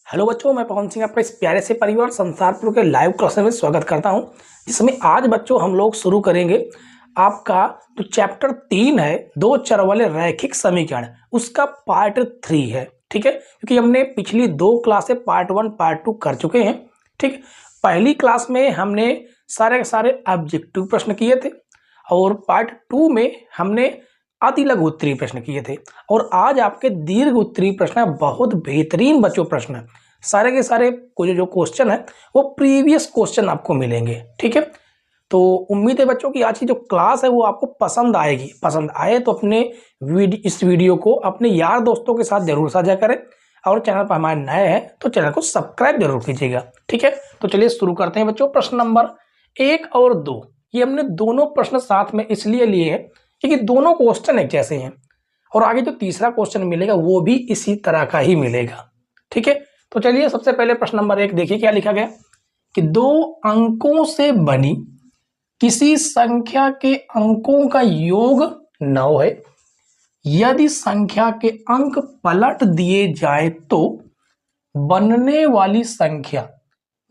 Hello बच्चों, मैं पवन सिंह आपका इस प्यारे से परिवार संसारपुर के लाइव क्लास में स्वागत करता हूं, जिसमें आज बच्चों हम लोग शुरू करेंगे आपका जो चैप्टर 3 है, दो चर वाले रैखिक समीकरण, उसका पार्ट 3 है। ठीक है, क्योंकि हमने पिछली दो क्लासें पार्ट 1 पार्ट 2 कर चुके हैं। ठीक, पहली क्लास में हमने सारे के सारे ऑब्जेक्टिव प्रश्न किए थे और पार्ट 2 में हमने अति लघु उत्तरीय प्रश्न किए थे और आज आपके दीर्घ उत्तरीय प्रश्न है। बहुत बेहतरीन बच्चों प्रश्न है, सारे के सारे जो क्वेश्चन है वो प्रीवियस क्वेश्चन आपको मिलेंगे। ठीक है, तो उम्मीद है बच्चों की आज की जो क्लास है वो आपको पसंद आएगी। पसंद आए तो अपने इस वीडियो को अपने यार दोस्तों के साथ जरूर साझा करें और चैनल पर हमारे नए हैं तो चैनल को सब्सक्राइब जरूर कीजिएगा। ठीक है, तो चलिए शुरू करते हैं बच्चों। प्रश्न नंबर 1 और 2, ये हमने दोनों प्रश्न साथ में इसलिए लिए हैं क्योंकि दोनों क्वेश्चन एक जैसे हैं और आगे जो तीसरा क्वेश्चन मिलेगा वो भी इसी तरह का ही मिलेगा। ठीक है, तो चलिए सबसे पहले प्रश्न नंबर 1 देखिए क्या लिखा गया कि दो अंकों से बनी किसी संख्या के अंकों का योग 9 है। यदि संख्या के अंक पलट दिए जाए तो बनने वाली संख्या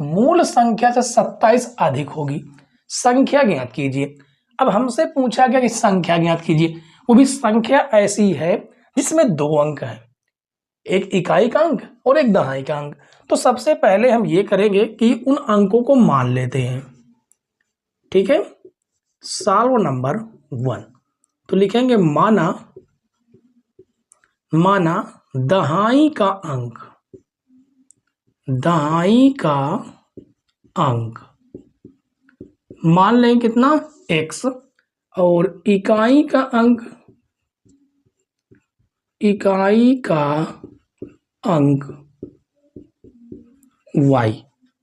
मूल संख्या से 27 अधिक होगी। संख्या ज्ञात कीजिए। अब हमसे पूछा गया कि संख्या ज्ञात कीजिए, वो भी संख्या ऐसी है जिसमें दो अंक हैं, एक इकाई का अंक और एक दहाई का अंक। तो सबसे पहले हम ये करेंगे कि उन अंकों को मान लेते हैं। ठीक है, सॉल्व नंबर 1 तो लिखेंगे माना दहाई का अंक, दहाई का अंक मान लें कितना x और इकाई का अंक, इकाई का अंक y।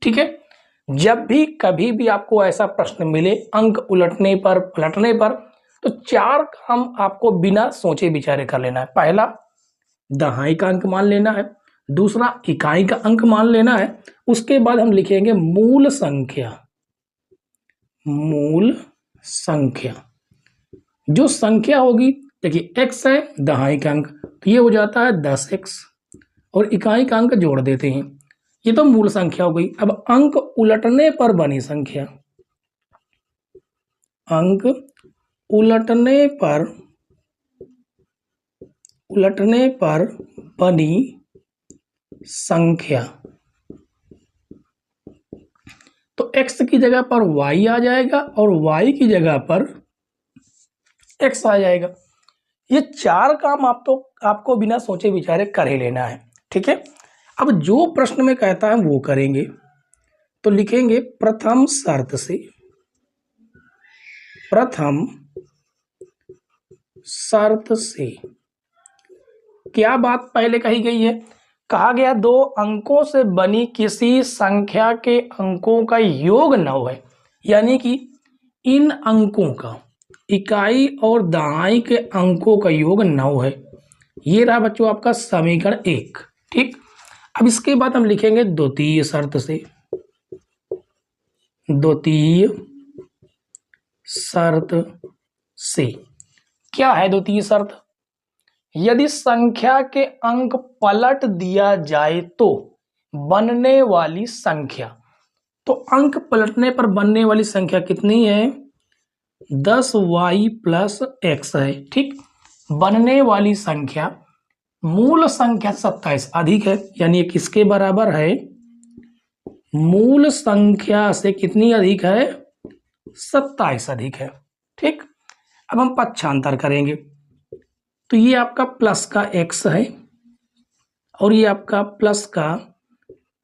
ठीक है, जब भी कभी भी आपको ऐसा प्रश्न मिले अंक उलटने पर पलटने पर तो चार काम आपको बिना सोचे विचारे कर लेना है। पहला दहाई का अंक मान लेना है, दूसरा इकाई का अंक मान लेना है, उसके बाद हम लिखेंगे मूल संख्या। मूल संख्या जो संख्या होगी, देखिए x है दहाई का अंक तो ये हो जाता है 10x और इकाई का अंक जोड़ देते हैं, ये तो मूल संख्या हो गई। अब अंक उलटने पर बनी संख्या, अंक उलटने पर बनी संख्या, तो x की जगह पर y आ जाएगा और y की जगह पर x आ जाएगा। ये चार काम आपको बिना सोचे विचारे कर ही लेना है। ठीक है, अब जो प्रश्न में कहता है वो करेंगे। तो लिखेंगे प्रथम शर्त से, प्रथम शर्त से क्या बात पहले कही गई है, कहा गया दो अंकों से बनी किसी संख्या के अंकों का योग 9 है, यानी कि इन अंकों का इकाई और दहाई के अंकों का योग 9 है। ये रहा बच्चों आपका समीकरण 1। ठीक, अब इसके बाद हम लिखेंगे द्वितीय शर्त से, द्वितीय शर्त से क्या है द्वितीय शर्त, यदि संख्या के अंक पलट दिया जाए तो बनने वाली संख्या, तो अंक पलटने पर बनने वाली संख्या कितनी है 10y प्लस x है। ठीक, बनने वाली संख्या मूल संख्या 27 अधिक है, यानी ये किसके बराबर है, मूल संख्या से कितनी अधिक है 27 अधिक है। ठीक, अब हम पक्षांतर करेंगे तो ये आपका प्लस का x है और ये आपका प्लस का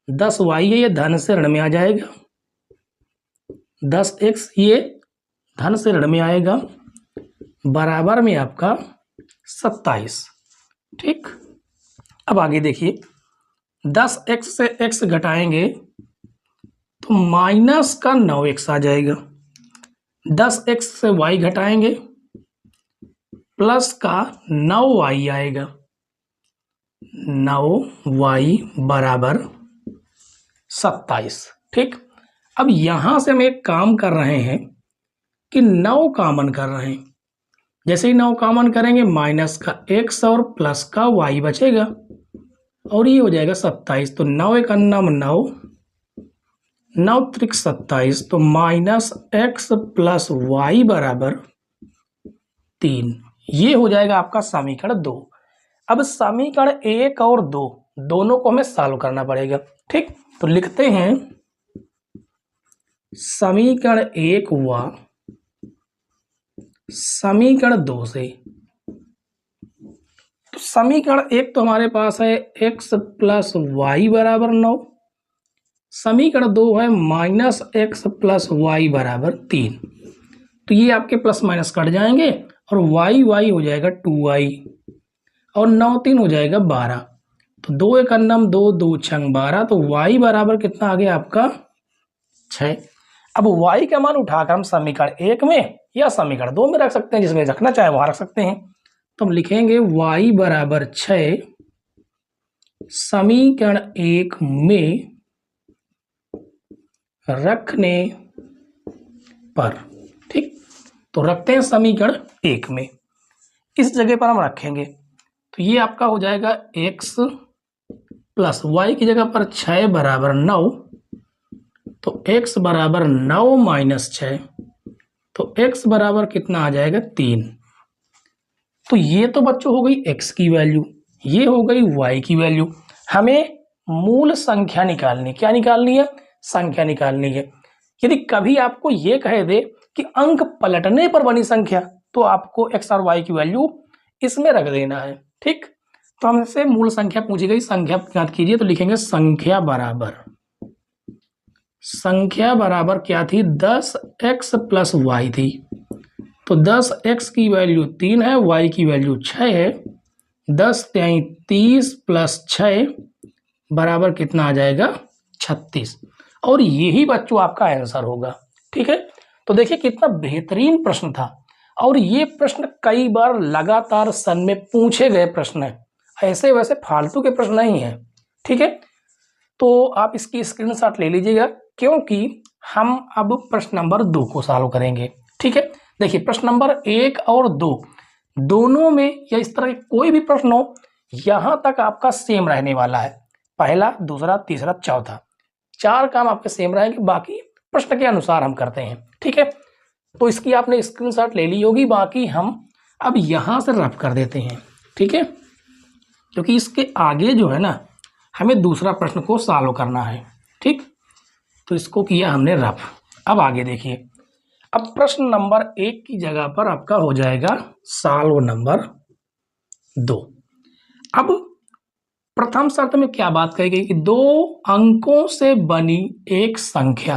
10y है, ये धन से ऋण में आ जाएगा, 10x ये धन से ऋण में आएगा, बराबर में आपका 27। ठीक, अब आगे देखिए 10x से x घटाएंगे तो माइनस का 9x आ जाएगा, 10x से y घटाएंगे प्लस का 9y आएगा, 9y बराबर 27। ठीक, अब यहां से हम एक काम कर रहे हैं कि 9 कॉमन कर रहे हैं, जैसे ही 9 कॉमन करेंगे माइनस का x और प्लस का y बचेगा, और ये हो जाएगा 27। तो 9 एक अन्नम 9, 9 त्रिक 27, तो -x प्लस वाई बराबर 3। ये हो जाएगा आपका समीकरण 2। अब समीकरण 1 और 2 दोनों को हमें सॉल्व करना पड़ेगा। ठीक, तो लिखते हैं समीकरण 1 व समीकरण 2 से। तो समीकरण 1 तो हमारे पास है x प्लस वाई बराबर 9, समीकरण 2 है -x प्लस वाई बराबर 3। तो ये आपके प्लस माइनस कट जाएंगे और y हो जाएगा 2y और 9 3 हो जाएगा 12। तो 2 एक अन्नम 2, 2 छंग 12, तो y बराबर कितना आ गया आपका 6। अब y का मान उठाकर हम समीकरण 1 में या समीकरण 2 में रख सकते हैं, जिसमें रखना चाहे वहां रख सकते हैं। तो हम लिखेंगे y बराबर 6 समीकरण 1 में रखने पर। ठीक, तो रखते हैं समीकरण 1 में, इस जगह पर हम रखेंगे। तो ये आपका हो जाएगा x प्लस वाई की जगह पर 6 बराबर 9, तो x बराबर 9 माइनस 6, तो x बराबर कितना आ जाएगा 3। तो ये तो बच्चों हो गई x की वैल्यू, ये हो गई y की वैल्यू। हमें मूल संख्या निकालनी, क्या निकालनी है? संख्या निकालनी है। यदि कभी आपको ये कहे दे कि अंक पलटने पर बनी संख्या, तो आपको x और y की वैल्यू इसमें रख देना है। ठीक, तो हमसे मूल संख्या पूछी गई, संख्या ज्ञात कीजिए। तो लिखेंगे संख्या बराबर क्या थी? 10x प्लस वाई थी। तो 10x की वैल्यू 3 है, y की वैल्यू 6 है। 10 त्याई 30 प्लस 6 बराबर कितना आ जाएगा? 36। और यही बच्चों आपका आंसर होगा। ठीक है, तो देखिए कितना बेहतरीन प्रश्न था, और ये प्रश्न कई बार लगातार सन में पूछे गए प्रश्न है, ऐसे वैसे फालतू के प्रश्न नहीं है। ठीक है, तो आप इसकी स्क्रीनशॉट ले लीजिएगा, क्योंकि हम अब प्रश्न नंबर 2 को सॉल्व करेंगे। ठीक है, देखिए प्रश्न नंबर 1 और 2 दोनों में या इस तरह के कोई भी प्रश्न हो, यहां तक आपका सेम रहने वाला है। पहला, दूसरा, तीसरा, चौथा, 4 काम आपके सेम रहेंगे, बाकी प्रश्न के अनुसार हम करते हैं। ठीक है, तो इसकी आपने स्क्रीनशॉट ले ली होगी, बाकी हम अब यहां से रफ कर देते हैं। ठीक है, क्योंकि इसके आगे जो है ना, हमें दूसरा प्रश्न को सॉल्व करना है। ठीक, तो इसको किया हमने रफ। अब आगे देखिए, अब प्रश्न नंबर 1 की जगह पर आपका हो जाएगा सॉल्व नंबर 2। अब प्रथम शर्त में क्या बात कही गई कि 2 अंकों से बनी एक संख्या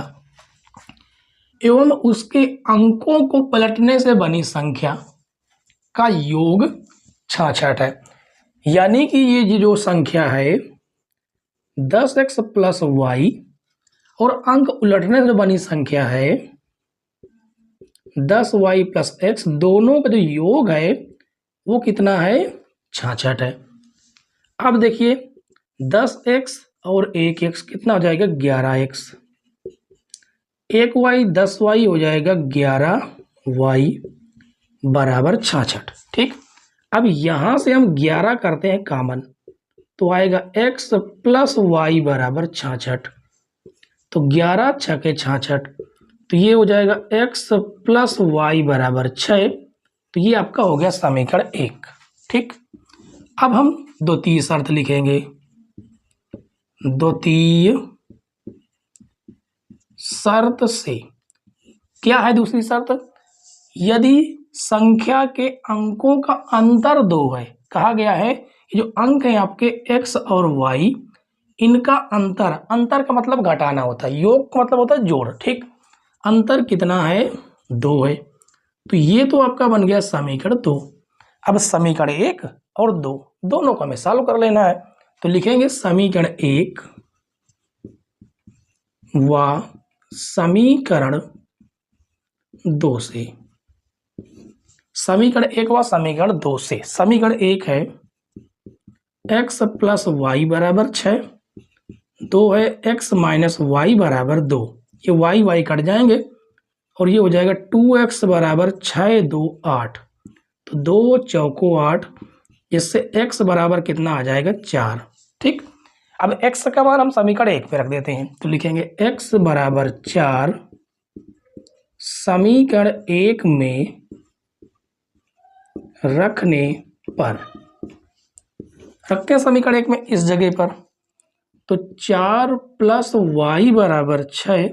एवं उसके अंकों को पलटने से बनी संख्या का योग 66 है। यानी कि ये जो संख्या है 10x प्लस वाई और अंक उलटने से बनी संख्या है 10y प्लस x, दोनों का जो योग है वो कितना है? 66 है। अब देखिए 10x और 1x कितना हो जाएगा? 11x, 1y 10y हो जाएगा 11y बराबर 66। ठीक, अब यहां से हम 11 करते हैं कॉमन, तो आएगा x प्लस वाई बराबर 66। तो 11 छके 66, तो ये हो जाएगा x प्लस वाई बराबर 6। तो ये आपका हो गया समीकरण 1। ठीक, अब हम द्वितीय शर्त लिखेंगे। द्वितीय शर्त से क्या है? दूसरी शर्त, यदि संख्या के अंकों का अंतर 2 है, कहा गया है कि जो अंक है आपके x और y, इनका अंतर, अंतर का मतलब घटाना होता है, योग का मतलब होता है जोड़। ठीक, अंतर कितना है? 2 है। तो ये तो आपका बन गया समीकरण 2। अब समीकरण 1 और 2 दोनों को हमें सॉल्व कर लेना है। तो लिखेंगे समीकरण 1 व समीकरण 2 से। समीकरण 1 व समीकरण 2 से। समीकरण 1 है x प्लस वाई बराबर 6, 2 है x माइनस वाई बराबर 2, ये y कट जाएंगे और ये हो जाएगा 2x बराबर 6 2 8, तो 2 चौको 8, इससे x बराबर कितना आ जाएगा? 4। ठीक। अब x का मान हम समीकरण 1 पे रख देते हैं, तो लिखेंगे x बराबर 4 समीकरण 1 में रखने पर, रखते हैं समीकरण 1 में इस जगह पर, तो 4 प्लस वाई बराबर 6,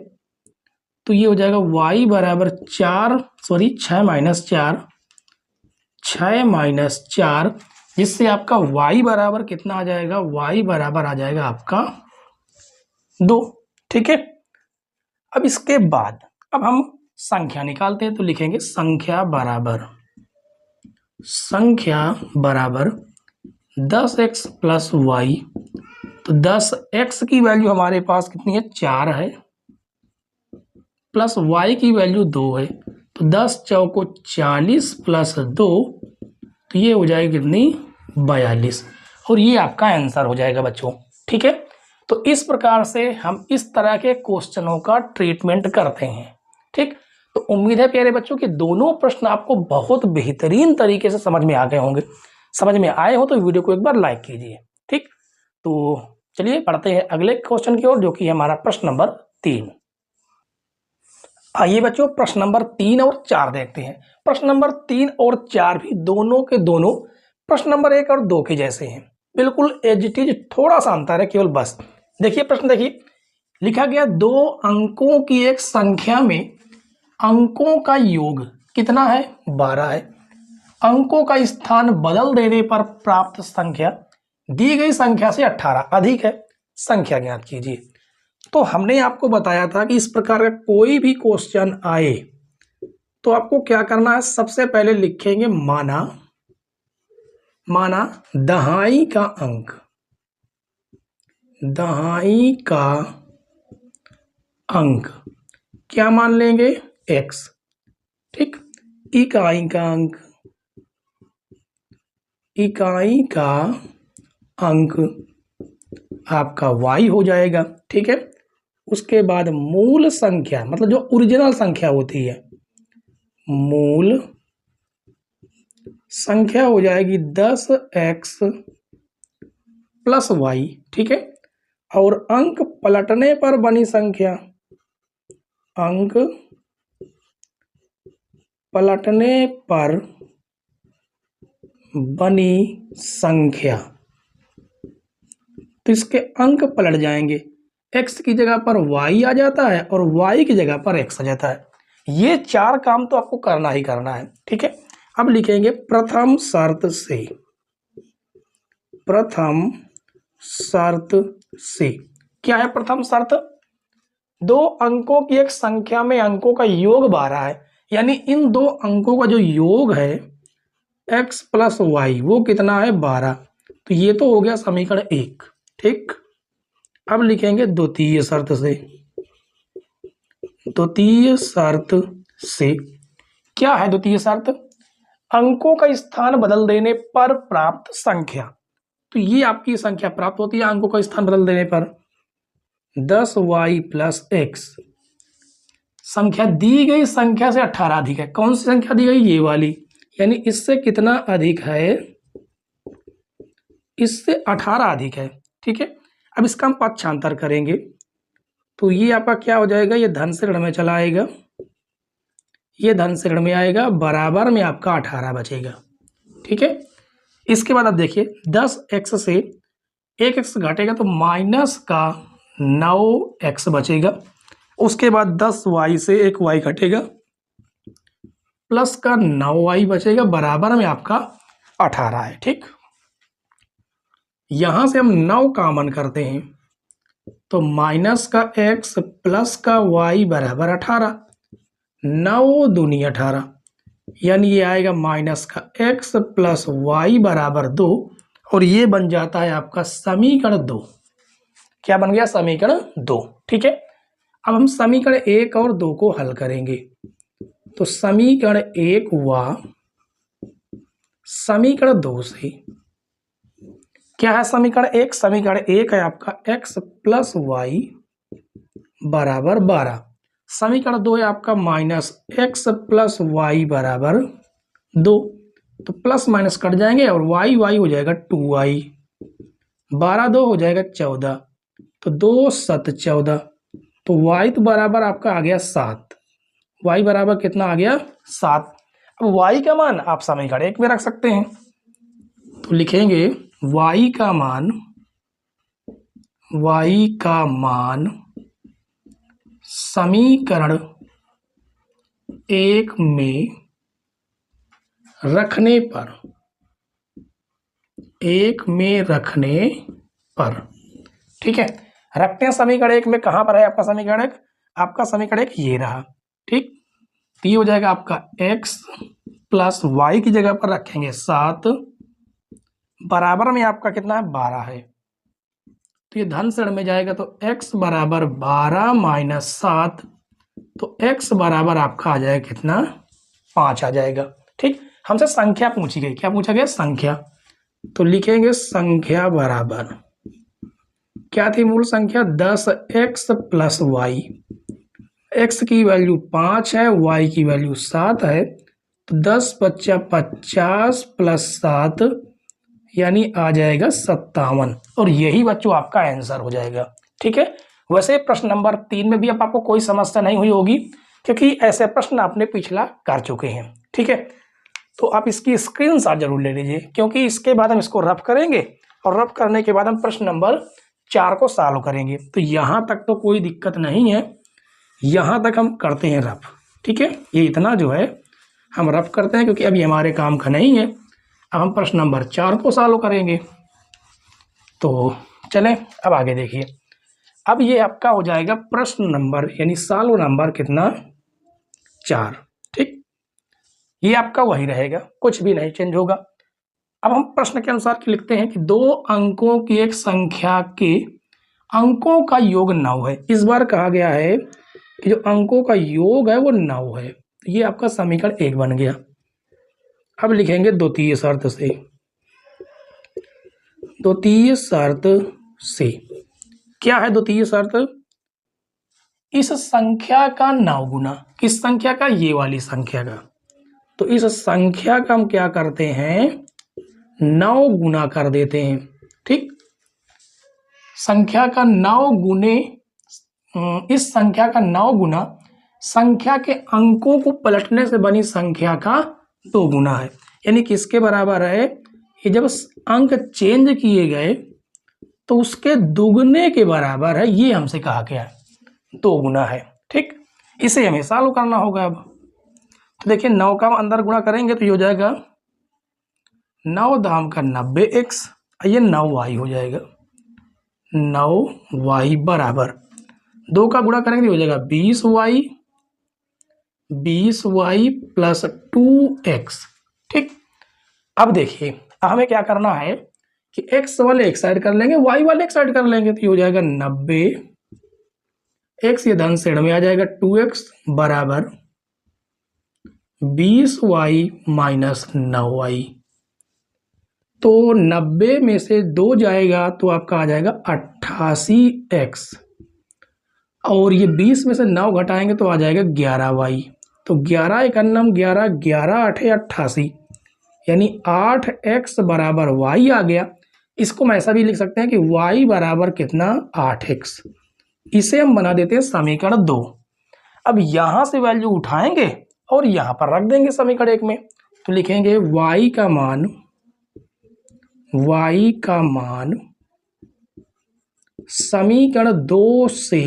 तो ये हो जाएगा y बराबर 6 माइनस 4, 6 माइनस 4, जिससे आपका y बराबर कितना आ जाएगा, y बराबर आ जाएगा आपका 2। ठीक है। अब इसके बाद अब हम संख्या निकालते हैं, तो लिखेंगे संख्या बराबर 10x प्लस वाई, तो 10x की वैल्यू हमारे पास कितनी है, 4 है, प्लस y की वैल्यू 2 है, तो 10 चौको 40 प्लस 2, तो ये हो जाएगी कितनी, 42, और ये आपका आंसर हो जाएगा बच्चों। ठीक है। तो इस प्रकार से हम इस तरह के क्वेश्चनों का ट्रीटमेंट करते हैं। ठीक। तो उम्मीद है प्यारे बच्चों कि दोनों प्रश्न आपको बहुत बेहतरीन तरीके से समझ में आ गए होंगे। समझ में आए हो तो वीडियो को एक बार लाइक कीजिए। ठीक। तो चलिए पढ़ते हैं अगले क्वेश्चन की ओर, जो कि हमारा प्रश्न नंबर 3। आइए बच्चों प्रश्न नंबर 3 और 4 देखते हैं। प्रश्न नंबर 3 और 4 भी दोनों के दोनों प्रश्न नंबर 1 और 2 के जैसे हैं, बिल्कुल एज इट इज, थोड़ा सा अंतर है केवल बस। देखिए प्रश्न, देखिए लिखा गया 2 अंकों की एक संख्या में अंकों का योग कितना है, 12 है। अंकों का स्थान बदल देने पर प्राप्त संख्या दी गई संख्या से 18 अधिक है, संख्या ज्ञात कीजिए। तो हमने आपको बताया था कि इस प्रकार का कोई भी क्वेश्चन आए तो आपको क्या करना है, सबसे पहले लिखेंगे माना दहाई का अंक, दहाई का अंक क्या मान लेंगे, x। ठीक। इकाई का अंक, इकाई का अंक आपका y हो जाएगा। ठीक है। उसके बाद मूल संख्या, मतलब जो ओरिजिनल संख्या होती है, मूल संख्या हो जाएगी 10x प्लस वाई। ठीक है। और अंक पलटने पर बनी संख्या, अंक पलटने पर बनी संख्या, तो इसके अंक पलट जाएंगे, x की जगह पर y आ जाता है और y की जगह पर x आ जाता है। ये 4 काम तो आपको करना ही करना है। ठीक है। अब लिखेंगे प्रथम शर्त से, प्रथम शर्त से क्या है प्रथम शर्त, 2 अंकों की एक संख्या में अंकों का योग 12 है, यानी इन 2 अंकों का जो योग है x प्लस वाई वो कितना है, 12। तो ये तो हो गया समीकरण 1। ठीक। अब लिखेंगे द्वितीय शर्त से, द्वितीय शर्त से क्या है द्वितीय शर्त, अंकों का स्थान बदल देने पर प्राप्त संख्या, तो ये आपकी संख्या प्राप्त होती है अंकों का स्थान बदल देने पर। 10y प्लस x, संख्या दी गई संख्या से 18 अधिक है, कौन सी संख्या दी गई, ये वाली, यानी इससे कितना अधिक है, इससे 18 अधिक है। ठीक है। अब इसका हम पक्षांतर करेंगे, तो ये आपका क्या हो जाएगा, ये धन से ऋण में चला आएगा, ये धन से ऋण में आएगा, बराबर में आपका 18 बचेगा। ठीक है। इसके बाद आप देखिए 10x से 1x घटेगा तो माइनस का 9x बचेगा। उसके बाद 10y से 1y घटेगा, प्लस का 9y बचेगा, बराबर में आपका 18 है। ठीक। यहां से हम 9 कॉमन करते हैं, तो माइनस का x प्लस का y बराबर 18, 9 दूनी 18, यानी ये आएगा माइनस का x प्लस वाई बराबर 2, और ये बन जाता है आपका समीकरण 2। क्या बन गया, समीकरण 2। ठीक है। अब हम समीकरण 1 और 2 को हल करेंगे, तो समीकरण 1 हुआ समीकरण 2 से, क्या है समीकरण 1, समीकरण 1 है आपका x प्लस वाई बराबर 12, समीकरण 2 है आपका माइनस x प्लस वाई बराबर 2, तो प्लस माइनस कट जाएंगे और y हो जाएगा 2y 12 2 हो जाएगा 14, तो 2 7 14, तो y तो बराबर आपका आ गया 7। y बराबर कितना आ गया 7। अब y का मान आप समीकरण 1 में रख सकते हैं, तो लिखेंगे y का मान समीकरण 1 में रखने पर ठीक है। रखते हैं समीकरण 1 में। कहाँ पर है आपका समीकरण 1? आपका समीकरण 1 ये रहा, ठीक। तो ये हो जाएगा आपका x प्लस वाई की जगह पर रखेंगे 7, बराबर में आपका कितना है 12 है, तो ये धन से ऋण में जाएगा, तो x बराबर 12 माइनस 7, तो x बराबर आपका आ जाएगा कितना 5 आ जाएगा, ठीक। हमसे संख्या पूछी गई, क्या पूछा गया? संख्या। तो लिखेंगे संख्या बराबर क्या थी? मूल संख्या 10x प्लस वाई। x की वैल्यू 5 है, y की वैल्यू 7 है, तो 10 बच्चा 50 प्लस 7 यानी आ जाएगा 57, और यही बच्चों आपका आंसर हो जाएगा, ठीक है। वैसे प्रश्न नंबर 3 में भी अब आपको कोई समस्या नहीं हुई होगी, क्योंकि ऐसे प्रश्न आपने पिछला कर चुके हैं, ठीक है। तो आप इसकी स्क्रीनशॉट जरूर ले लीजिए, क्योंकि इसके बाद हम इसको रफ करेंगे, और रफ करने के बाद हम प्रश्न नंबर 4 को सॉल्व करेंगे। तो यहाँ तक तो कोई दिक्कत नहीं है, यहाँ तक हम करते हैं रफ, ठीक है। ये इतना जो है हम रफ करते हैं, क्योंकि अभी हमारे काम का नहीं है। अब हम प्रश्न नंबर 4 को सॉल्व करेंगे। तो चलें अब आगे देखिए। अब ये आपका हो जाएगा प्रश्न नंबर यानी सॉल्व नंबर कितना 4, ठीक। ये आपका वही रहेगा, कुछ भी नहीं चेंज होगा। अब हम प्रश्न के अनुसार लिखते हैं कि 2 अंकों की एक संख्या के अंकों का योग 9 है। इस बार कहा गया है कि जो अंकों का योग है वो 9 है। ये आपका समीकरण 1 बन गया। अब लिखेंगे द्वितीय शर्त से। द्वितीय शर्त से क्या है? द्वितीय शर्त, इस संख्या का 9 गुना, किस संख्या का? ये वाली संख्या का। तो इस संख्या का हम क्या करते हैं? 9 गुना कर देते हैं, ठीक। संख्या का 9 गुने, इस संख्या का 9 गुना संख्या के अंकों को पलटने से बनी संख्या का 2 गुना है। यानी किसके बराबर है? कि जब अंक चेंज किए गए तो उसके दुगने के बराबर है, ये हमसे कहा गया है, 2 गुना है, ठीक। इसे हमें सॉल्व करना होगा। अब तो देखिए 9 का अंदर गुणा करेंगे तो ये हो जाएगा 9 दाम का 90x, ये 9y हो जाएगा। 9y बराबर 2 का गुणा करेंगे तो हो जाएगा 20y प्लस 2x, ठीक। अब देखिए हमें क्या करना है कि x वाले एक साइड कर लेंगे, y वाले एक साइड कर लेंगे, तो ये हो जाएगा 90, x ये धन से ऋण में आ जाएगा 2x बराबर 20y माइनस 9y। तो 90 में से 2 जाएगा तो आपका आ जाएगा 88x, और ये 20 में से 9 घटाएंगे तो आ जाएगा 11y। तो 11 एकन्नम 11, 11 8 88, यानी 8x बराबर y आ गया। इसको हम ऐसा भी लिख सकते हैं कि y बराबर कितना? 8x। इसे हम बना देते हैं समीकरण 2। अब यहां से वैल्यू उठाएंगे और यहां पर रख देंगे समीकरण 1 में। तो लिखेंगे y का मान समीकरण 2 से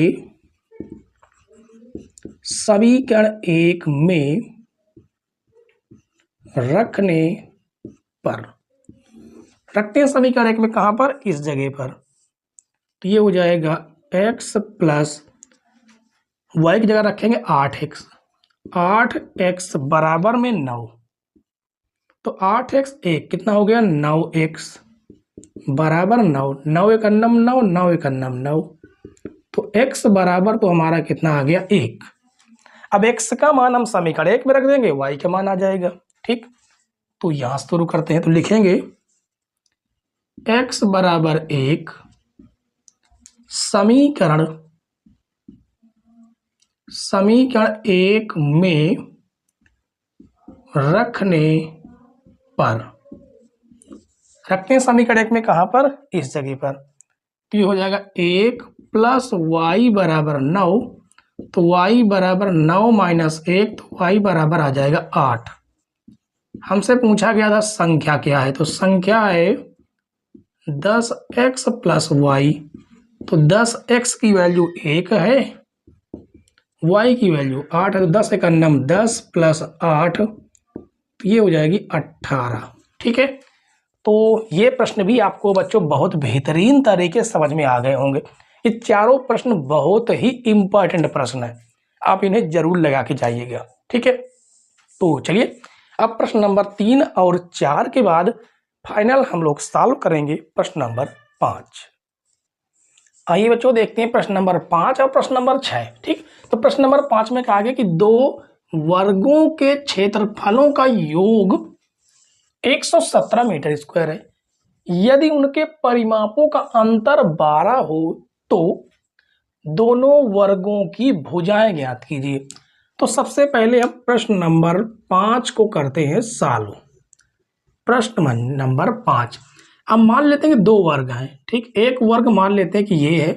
समीकरण 1 में रखने पर, रखते हैं समीकरण 1 में। कहां पर? इस जगह पर। तो ये हो जाएगा x प्लस y की जगह रखेंगे 8x, 8x बराबर में 9, तो 8x 1 कितना हो गया? 9x बराबर 9, 9 एकन्नम 9, 9 एकन्नम 9, तो x बराबर तो हमारा कितना आ गया? 1। अब x का मान हम समीकरण 1 में रख देंगे, y का मान आ जाएगा, ठीक। तो यहां से शुरू करते हैं। तो लिखेंगे x बराबर 1 समीकरण 1 में रखने पर, रखते हैं समीकरण एक में, कहाँ पर, इस जगह पर। तो ये हो जाएगा 1 + y बराबर 9, तो y बराबर 9 माइनस 1, तो y बराबर आ जाएगा 8। हमसे पूछा गया था संख्या क्या है, तो संख्या है 10x + y। तो 10x की वैल्यू 1 है, y की वैल्यू 8 है, तो 10 का नम 10 + 8, तो ये हो जाएगी 18। ठीक है, तो ये प्रश्न भी आपको बच्चों बहुत बेहतरीन तरीके से समझ में आ गए होंगे। ये चारों प्रश्न बहुत ही इंपॉर्टेंट प्रश्न है, आप इन्हें जरूर लगा के जाइएगा। ठीक है, तो चलिए अब प्रश्न नंबर 3 और 4 के बाद फाइनल हम लोग सॉल्व करेंगे प्रश्न नंबर 5। आइए बच्चों देखते हैं प्रश्न नंबर 5 और प्रश्न नंबर 6। ठीक, तो प्रश्न नंबर 5 में कहा गया कि दो वर्गों के क्षेत्रफलों का योग 117 मीटर स्क्वायर है। यदि उनके परिमापों का अंतर 12 हो तो दोनों वर्गों की भुजाएं ज्ञात कीजिए। तो सबसे पहले हम प्रश्न नंबर 5 को करते हैं सॉल्व। प्रश्न नंबर 5, अब मान लेते हैं कि दो वर्ग हैं। ठीक, एक वर्ग मान लेते हैं कि ये है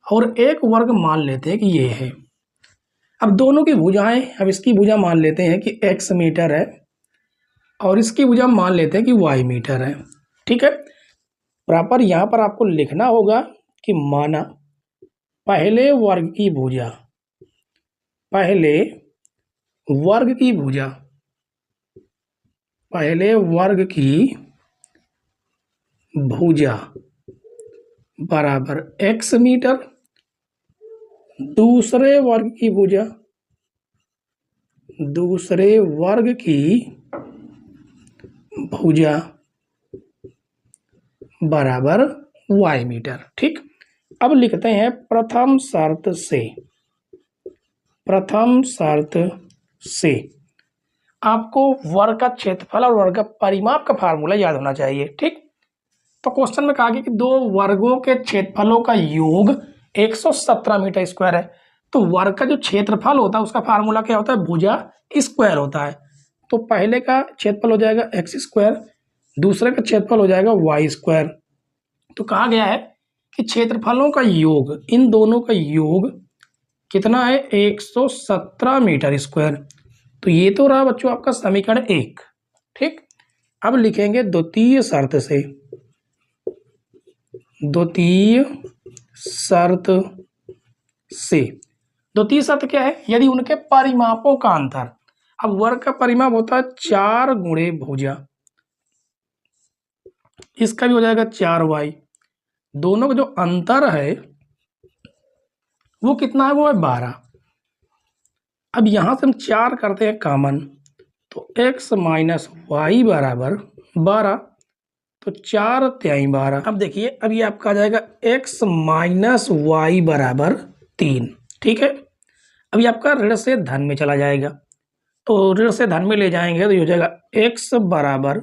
और एक वर्ग मान लेते हैं कि ये है। अब दोनों की भुजाएं, अब इसकी भुजा मान लेते हैं कि x मीटर है और इसकी भुजा मान लेते हैं कि y मीटर है। ठीक है, प्रॉपर यहाँ पर आपको लिखना होगा कि माना पहले वर्ग की भुजा, पहले वर्ग की भुजा, पहले वर्ग की भुजा बराबर x मीटर, दूसरे वर्ग की भुजा, दूसरे वर्ग की भुजा बराबर y मीटर। ठीक, अब लिखते हैं प्रथम शर्त से, प्रथम शर्त से आपको वर्ग का क्षेत्रफल और वर्ग का परिमाप का फार्मूला याद होना चाहिए। ठीक, तो क्वेश्चन में कहा गया कि दो वर्गों के क्षेत्रफलों का योग 117 मीटर स्क्वायर है। तो वर्ग का जो क्षेत्रफल होता है उसका फार्मूला क्या होता है, भुजा स्क्वायर होता है। तो पहले का क्षेत्रफल हो जाएगा एक्स स्क्वायर, दूसरे का क्षेत्रफल हो जाएगा वाई स्क्वायर। तो कहा गया है कि क्षेत्रफलों का योग, इन दोनों का योग कितना है, 117 मीटर स्क्वायर। तो ये तो रहा बच्चों आपका समीकरण 1। ठीक, अब लिखेंगे द्वितीय शर्त से, द्वितीय शर्त से, द्वितीय शर्त क्या है, यदि उनके परिमापों का अंतर, अब वर्ग का परिमाप होता है 4 गुणे भुजा, इसका भी हो जाएगा 4y, दोनों का जो अंतर है वो कितना है, वो है 12। अब यहां से हम 4 करते हैं कॉमन, तो x माइनस वाई बराबर 12, तो 4 त्याई 12। अब देखिए अब ये आपका आ जाएगा x माइनस वाई बराबर 3। ठीक है, अब ये आपका ऋण से धन में चला जाएगा, तो ऋण से धन में ले जाएंगे तो ये हो जाएगा x बराबर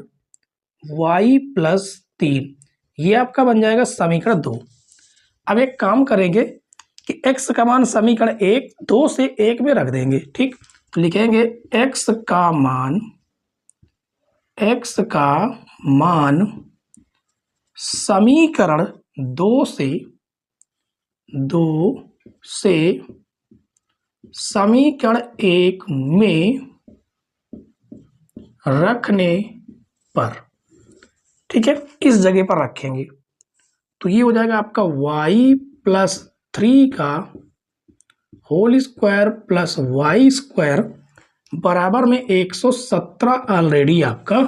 y प्लस 3। ये आपका बन जाएगा समीकरण 2। अब एक काम करेंगे कि x का मान समीकरण 1 2 से 1 में रख देंगे। ठीक, तो लिखेंगे x का मान, x का मान समीकरण 2 से समीकरण 1 में रखने पर, ठीक है, इस जगह पर रखेंगे तो ये हो जाएगा आपका y प्लस 3 का whole square plus Y square बराबर में 117 ऑलरेडी आपका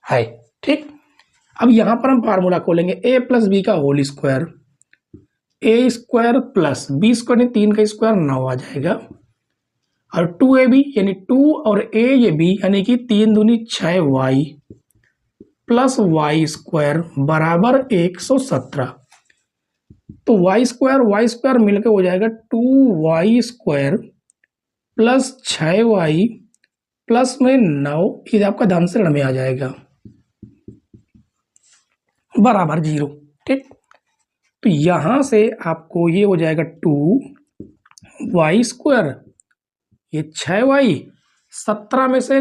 है। ठीक, अब यहां पर हम फार्मूला खोलेंगे a प्लस बी का होल स्क्वायर, ए स्क्वायर प्लस बी स्क्वायर, 3 का स्क्वायर 9 आ जाएगा, और 2ab यानी 2 और ab यानी कि 3 दूनी 6y प्लस वाई स्क्वायर बराबर 117। तो वाई स्क्वायर मिलकर हो जाएगा 2y square plus 6y plus में 9, ये आपका धन से ऋण में आ जाएगा बराबर 0। ठीक, तो यहां से आपको ये हो जाएगा 2y स्क्वायर, ये 6y, 17 में से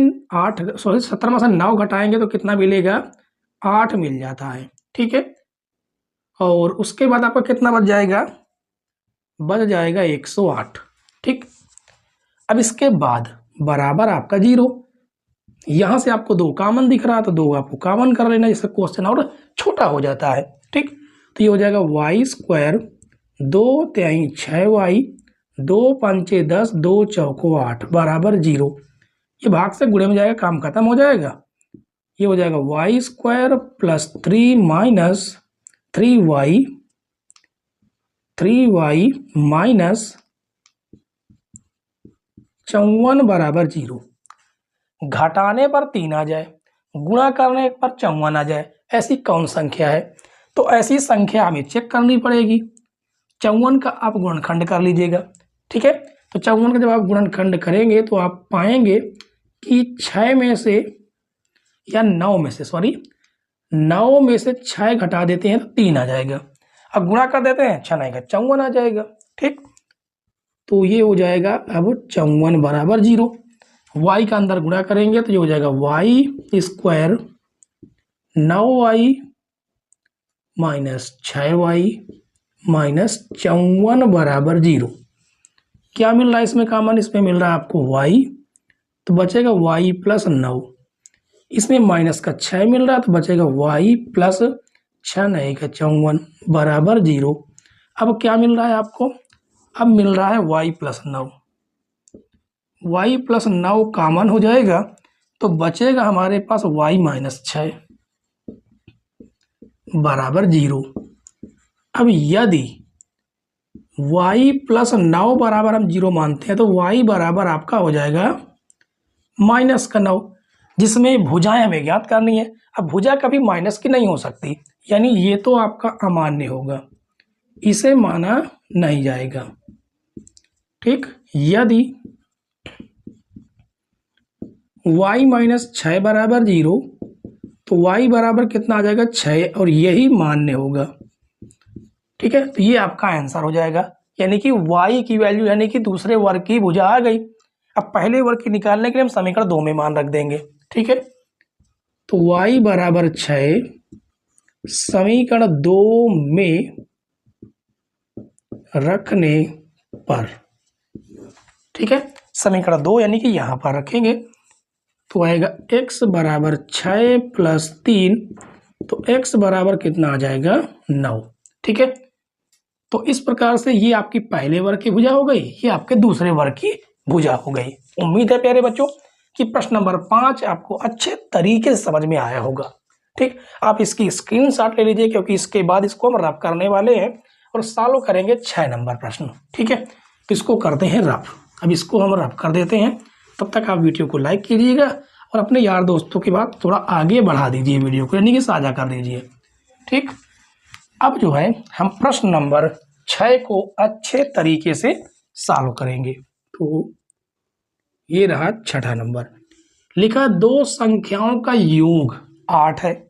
9 घटाएंगे तो कितना मिलेगा, 8 मिल जाता है। ठीक है, और उसके बाद आपका कितना बच जाएगा, बच जाएगा 108। ठीक, अब इसके बाद बराबर आपका 0, यहां से आपको 2 कॉमन दिख रहा है तो 2 आपको कॉमन कर लेना, जिससे क्वेश्चन और छोटा हो जाता है। ठीक, तो ये हो जाएगा y² 2 तिहाई 6y 2 पंचे 10 2 चौको 8 बराबर 0। ये भाग से गुणे में जाएगा, काम खत्म हो जाएगा। ये हो जाएगा y² plus 3 minus 3y minus 54 बराबर 0। घटाने पर 3 आ जाए, गुणा करने पर 54 आ जाए, ऐसी कौन संख्या है? तो ऐसी संख्या हमें चेक करनी पड़ेगी। 54 का आप गुणनखंड कर लीजिएगा। ठीक है, तो 54 का जब आप गुणनखंड करेंगे तो आप पाएंगे कि 6 में से या 9 में से 9 में से 6 घटा देते हैं तो 3 आ जाएगा। अब गुणा कर देते हैं, 6 नहीं का 54 आ जाएगा। ठीक, तो ये हो जाएगा अब 54 बराबर 0। y का अंदर गुणा करेंगे तो ये हो जाएगा y² 9y minus 6y minus 54 बराबर 0। क्या मिल रहा है इसमें कॉमन? इसमें मिल रहा है आपको y, तो बचेगा y प्लस 9। इसमें माइनस का 6 मिल रहा है तो बचेगा y प्लस 6 नहीं का 54 बराबर 0। अब क्या मिल रहा है आपको? अब मिल रहा है y plus 9। y plus 9 common हो जाएगा तो बचेगा हमारे पास y माइनस 6 बराबर 0। अब यदि y प्लस 9 बराबर हम 0 मानते हैं तो y बराबर आपका हो जाएगा माइनस का 9, जिसमें भुजाएं हमें ज्ञात करनी है। अब भुजा कभी माइनस की नहीं हो सकती, यानी ये तो आपका अमान्य होगा, इसे माना नहीं जाएगा। ठीक, यदि y माइनस 6 बराबर 0 तो y बराबर कितना आ जाएगा 6, और यही मान्य होगा। ठीक है, तो ये आपका आंसर हो जाएगा, यानी कि y की वैल्यू यानी कि दूसरे वर्ग की भुजा आ गई। अब पहले वर्ग की निकालने के लिए हम समीकरण 2 में मान रख देंगे। ठीक है, तो y बराबर 6 समीकरण 2 में रखने पर, ठीक है, समीकरण 2 यानी कि यहां पर रखेंगे तो आएगा x बराबर 6 प्लस 3, तो x बराबर कितना आ जाएगा 9। ठीक है, तो इस प्रकार से ये आपकी पहले वर्ग की भुजा हो गई, ये आपके दूसरे वर्ग की भुजा हो गई। उम्मीद है प्यारे बच्चों कि प्रश्न नंबर 5 आपको अच्छे तरीके से समझ में आया होगा। ठीक, आप इसकी स्क्रीनशॉट ले लीजिए, क्योंकि इसके बाद इसको हम रफ करने वाले हैं और सॉल्व करेंगे 6 नंबर प्रश्न। ठीक है, तो इसको करते हैं रफ। अब इसको हम रफ कर देते हैं, तब तक आप वीडियो को लाइक कीजिएगा और अपने यार दोस्तों के बाद थोड़ा आगे बढ़ा दीजिए वीडियो को, यानी कि साझा कर दीजिए। ठीक, अब जो है हम प्रश्न नंबर 6 को अच्छे तरीके से सॉल्व करेंगे। तो ये रहा 6ठा नंबर। लिखा 2 संख्याओं का योग 8 है,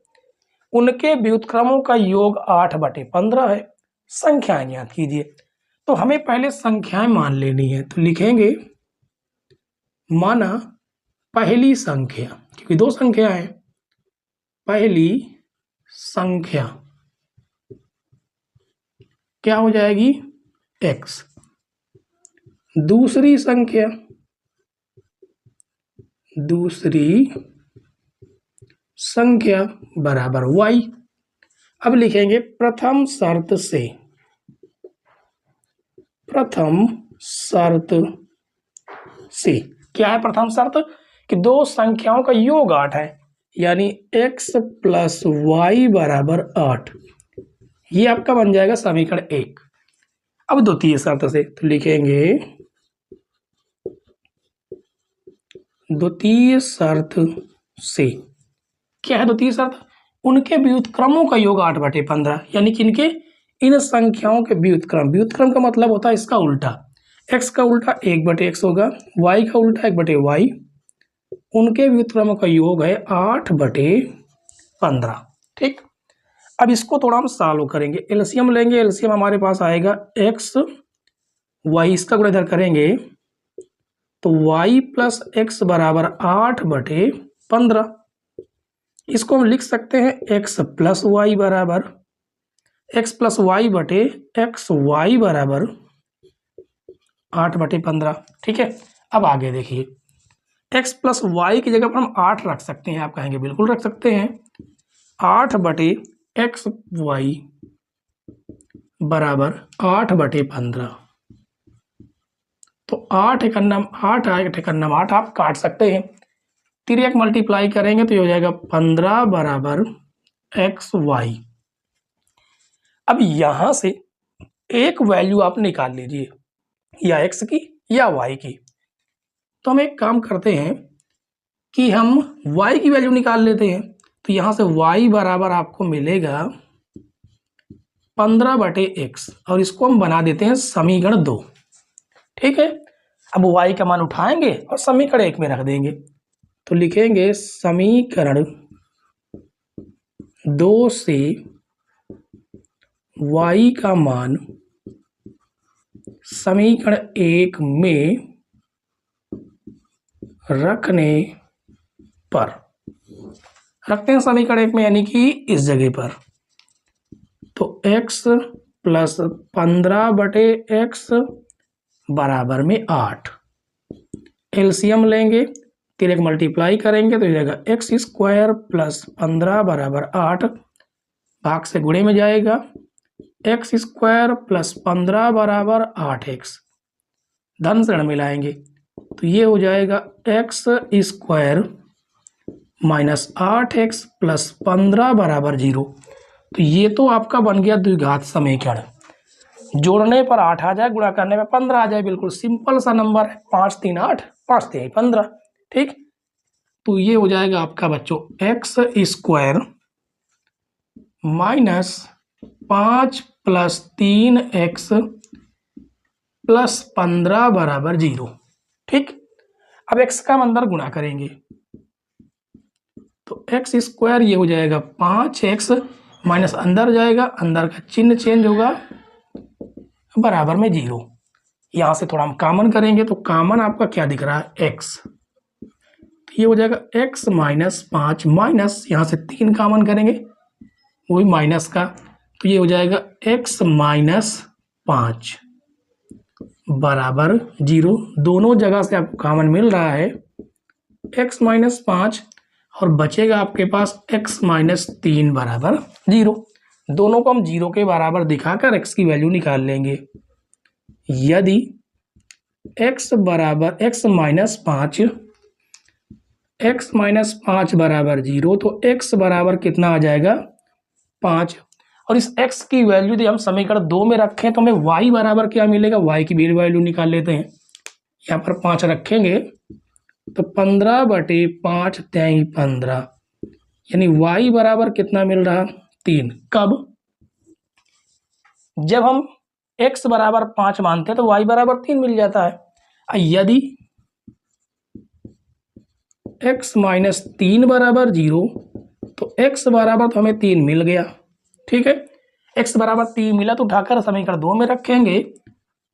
उनके व्युत्क्रमों का योग 8/15 है, संख्याएं ज्ञात कीजिए। तो हमें पहले संख्याएं मान लेनी है, तो लिखेंगे माना पहली संख्या, क्योंकि 2 संख्या है, पहली संख्या क्या हो जाएगी x, दूसरी संख्या बराबर y। अब लिखेंगे प्रथम शर्त से क्या है प्रथम शर्त? कि 2 संख्याओं का योग 8 है, यानी x प्लस वाई बराबर 8। ये आपका बन जाएगा समीकरण 1। अब द्वितीय शर्त से तो लिखेंगे द्वितीय शर्त से क्या है द्वितीय शर्त? उनके व्युत्क्रमों का योग 8/15, यानी कि इनके इन संख्याओं के व्युत्क्रम का मतलब होता है इसका उल्टा। x का उल्टा 1/x होगा, y का उल्टा 1/y, उनके व्युत्क्रमों का योग है 8/15। ठीक, अब इसको थोड़ा हम सॉल्व करेंगे, एलसीएम लेंगे। एलसीएम हमारे पास आएगा x y, इसका गुणा इधर करेंगे तो y प्लस x बराबर 8/15। इसको हम लिख सकते हैं एक्स प्लस वाई बराबर एक्स प्लस वाई बटे एक्स वाई बराबर 8/15। ठीक है, अब आगे देखिए, एक्स प्लस वाई की जगह पर हम 8 रख सकते हैं। आप कहेंगे बिल्कुल रख सकते हैं। 8/एक्स वाई बराबर 8/15। तो 8 एकन्नम 8 8 एकन्नम 8 आप काट सकते हैं। तिर्यक मल्टीप्लाई करेंगे तो ये हो जाएगा 15 बराबर एक्स वाई। अब यहां से एक वैल्यू आप निकाल लीजिए, या एक्स की या वाई की। तो हम एक काम करते हैं कि हम y की वैल्यू निकाल लेते हैं। तो यहां से y बराबर आपको मिलेगा 15/x, और इसको हम बना देते हैं समीकरण 2। ठीक है, अब y का मान उठाएंगे और समीकरण 1 में रख देंगे। तो लिखेंगे समीकरण 2 से y का मान समीकरण 1 में रखने पर, रखते हैं समीकरण 1 में, यानी कि इस जगह पर। तो x प्लस 15/x बराबर में 8। एलसीएम लेंगे, तिर्यक मल्टीप्लाई करेंगे तो हो जाएगा एक्स स्क्वायर प्लस 15 बराबर 8, भाग से गुणे में जाएगा, एक्स स्क्वायर प्लस 15 बराबर 8x, धन से ऋण मिलाएंगे तो ये हो जाएगा x square minus 8x plus 15 बराबर 0। तो ये तो आपका बन गया द्विघात समीकरण। जोड़ने पर 8 आ जाए, गुणा करने में 15 आ जाए, बिल्कुल सिंपल सा नंबर है। 5 3 8, 5 3 15। ठीक, तो ये हो जाएगा आपका बच्चों x square minus 5 plus 3x plus 15 बराबर 0। ठीक, अब x का हम अंदर गुणा करेंगे तो एक्स स्क्वायर ये हो जाएगा 5x माइनस अंदर जाएगा, अंदर का चिन्ह चेंज होगा, बराबर में 0। यहां से थोड़ा हम कॉमन करेंगे तो कॉमन आपका क्या दिख रहा है, x। तो ये हो जाएगा x माइनस 5 माइनस यहां से 3 कॉमन करेंगे, वही माइनस का, तो ये हो जाएगा x माइनस 5 बराबर 0। दोनों जगह से आपको कॉमन मिल रहा है x माइनस 5, और बचेगा आपके पास x माइनस 3 बराबर 0। दोनों को हम 0 के बराबर दिखाकर x की वैल्यू निकाल लेंगे। यदि x बराबर x माइनस 5 बराबर 0, तो x बराबर कितना आ जाएगा, 5। और इस x की वैल्यू यदि हम समीकरण 2 में रखें तो हमें y बराबर क्या मिलेगा, y की भी वैल्यू निकाल लेते हैं। यहाँ पर 5 रखेंगे तो 15/5 त्याई 15, यानी y बराबर कितना मिल रहा, 3। कब, जब हम x बराबर 5 मानते हैं तो y बराबर 3 मिल जाता है। यदि x माइनस 3 बराबर 0, तो x बराबर तो हमें 3 मिल गया। ठीक है, x बराबर 3 मिला तो उठाकर समीकरण 2 में रखेंगे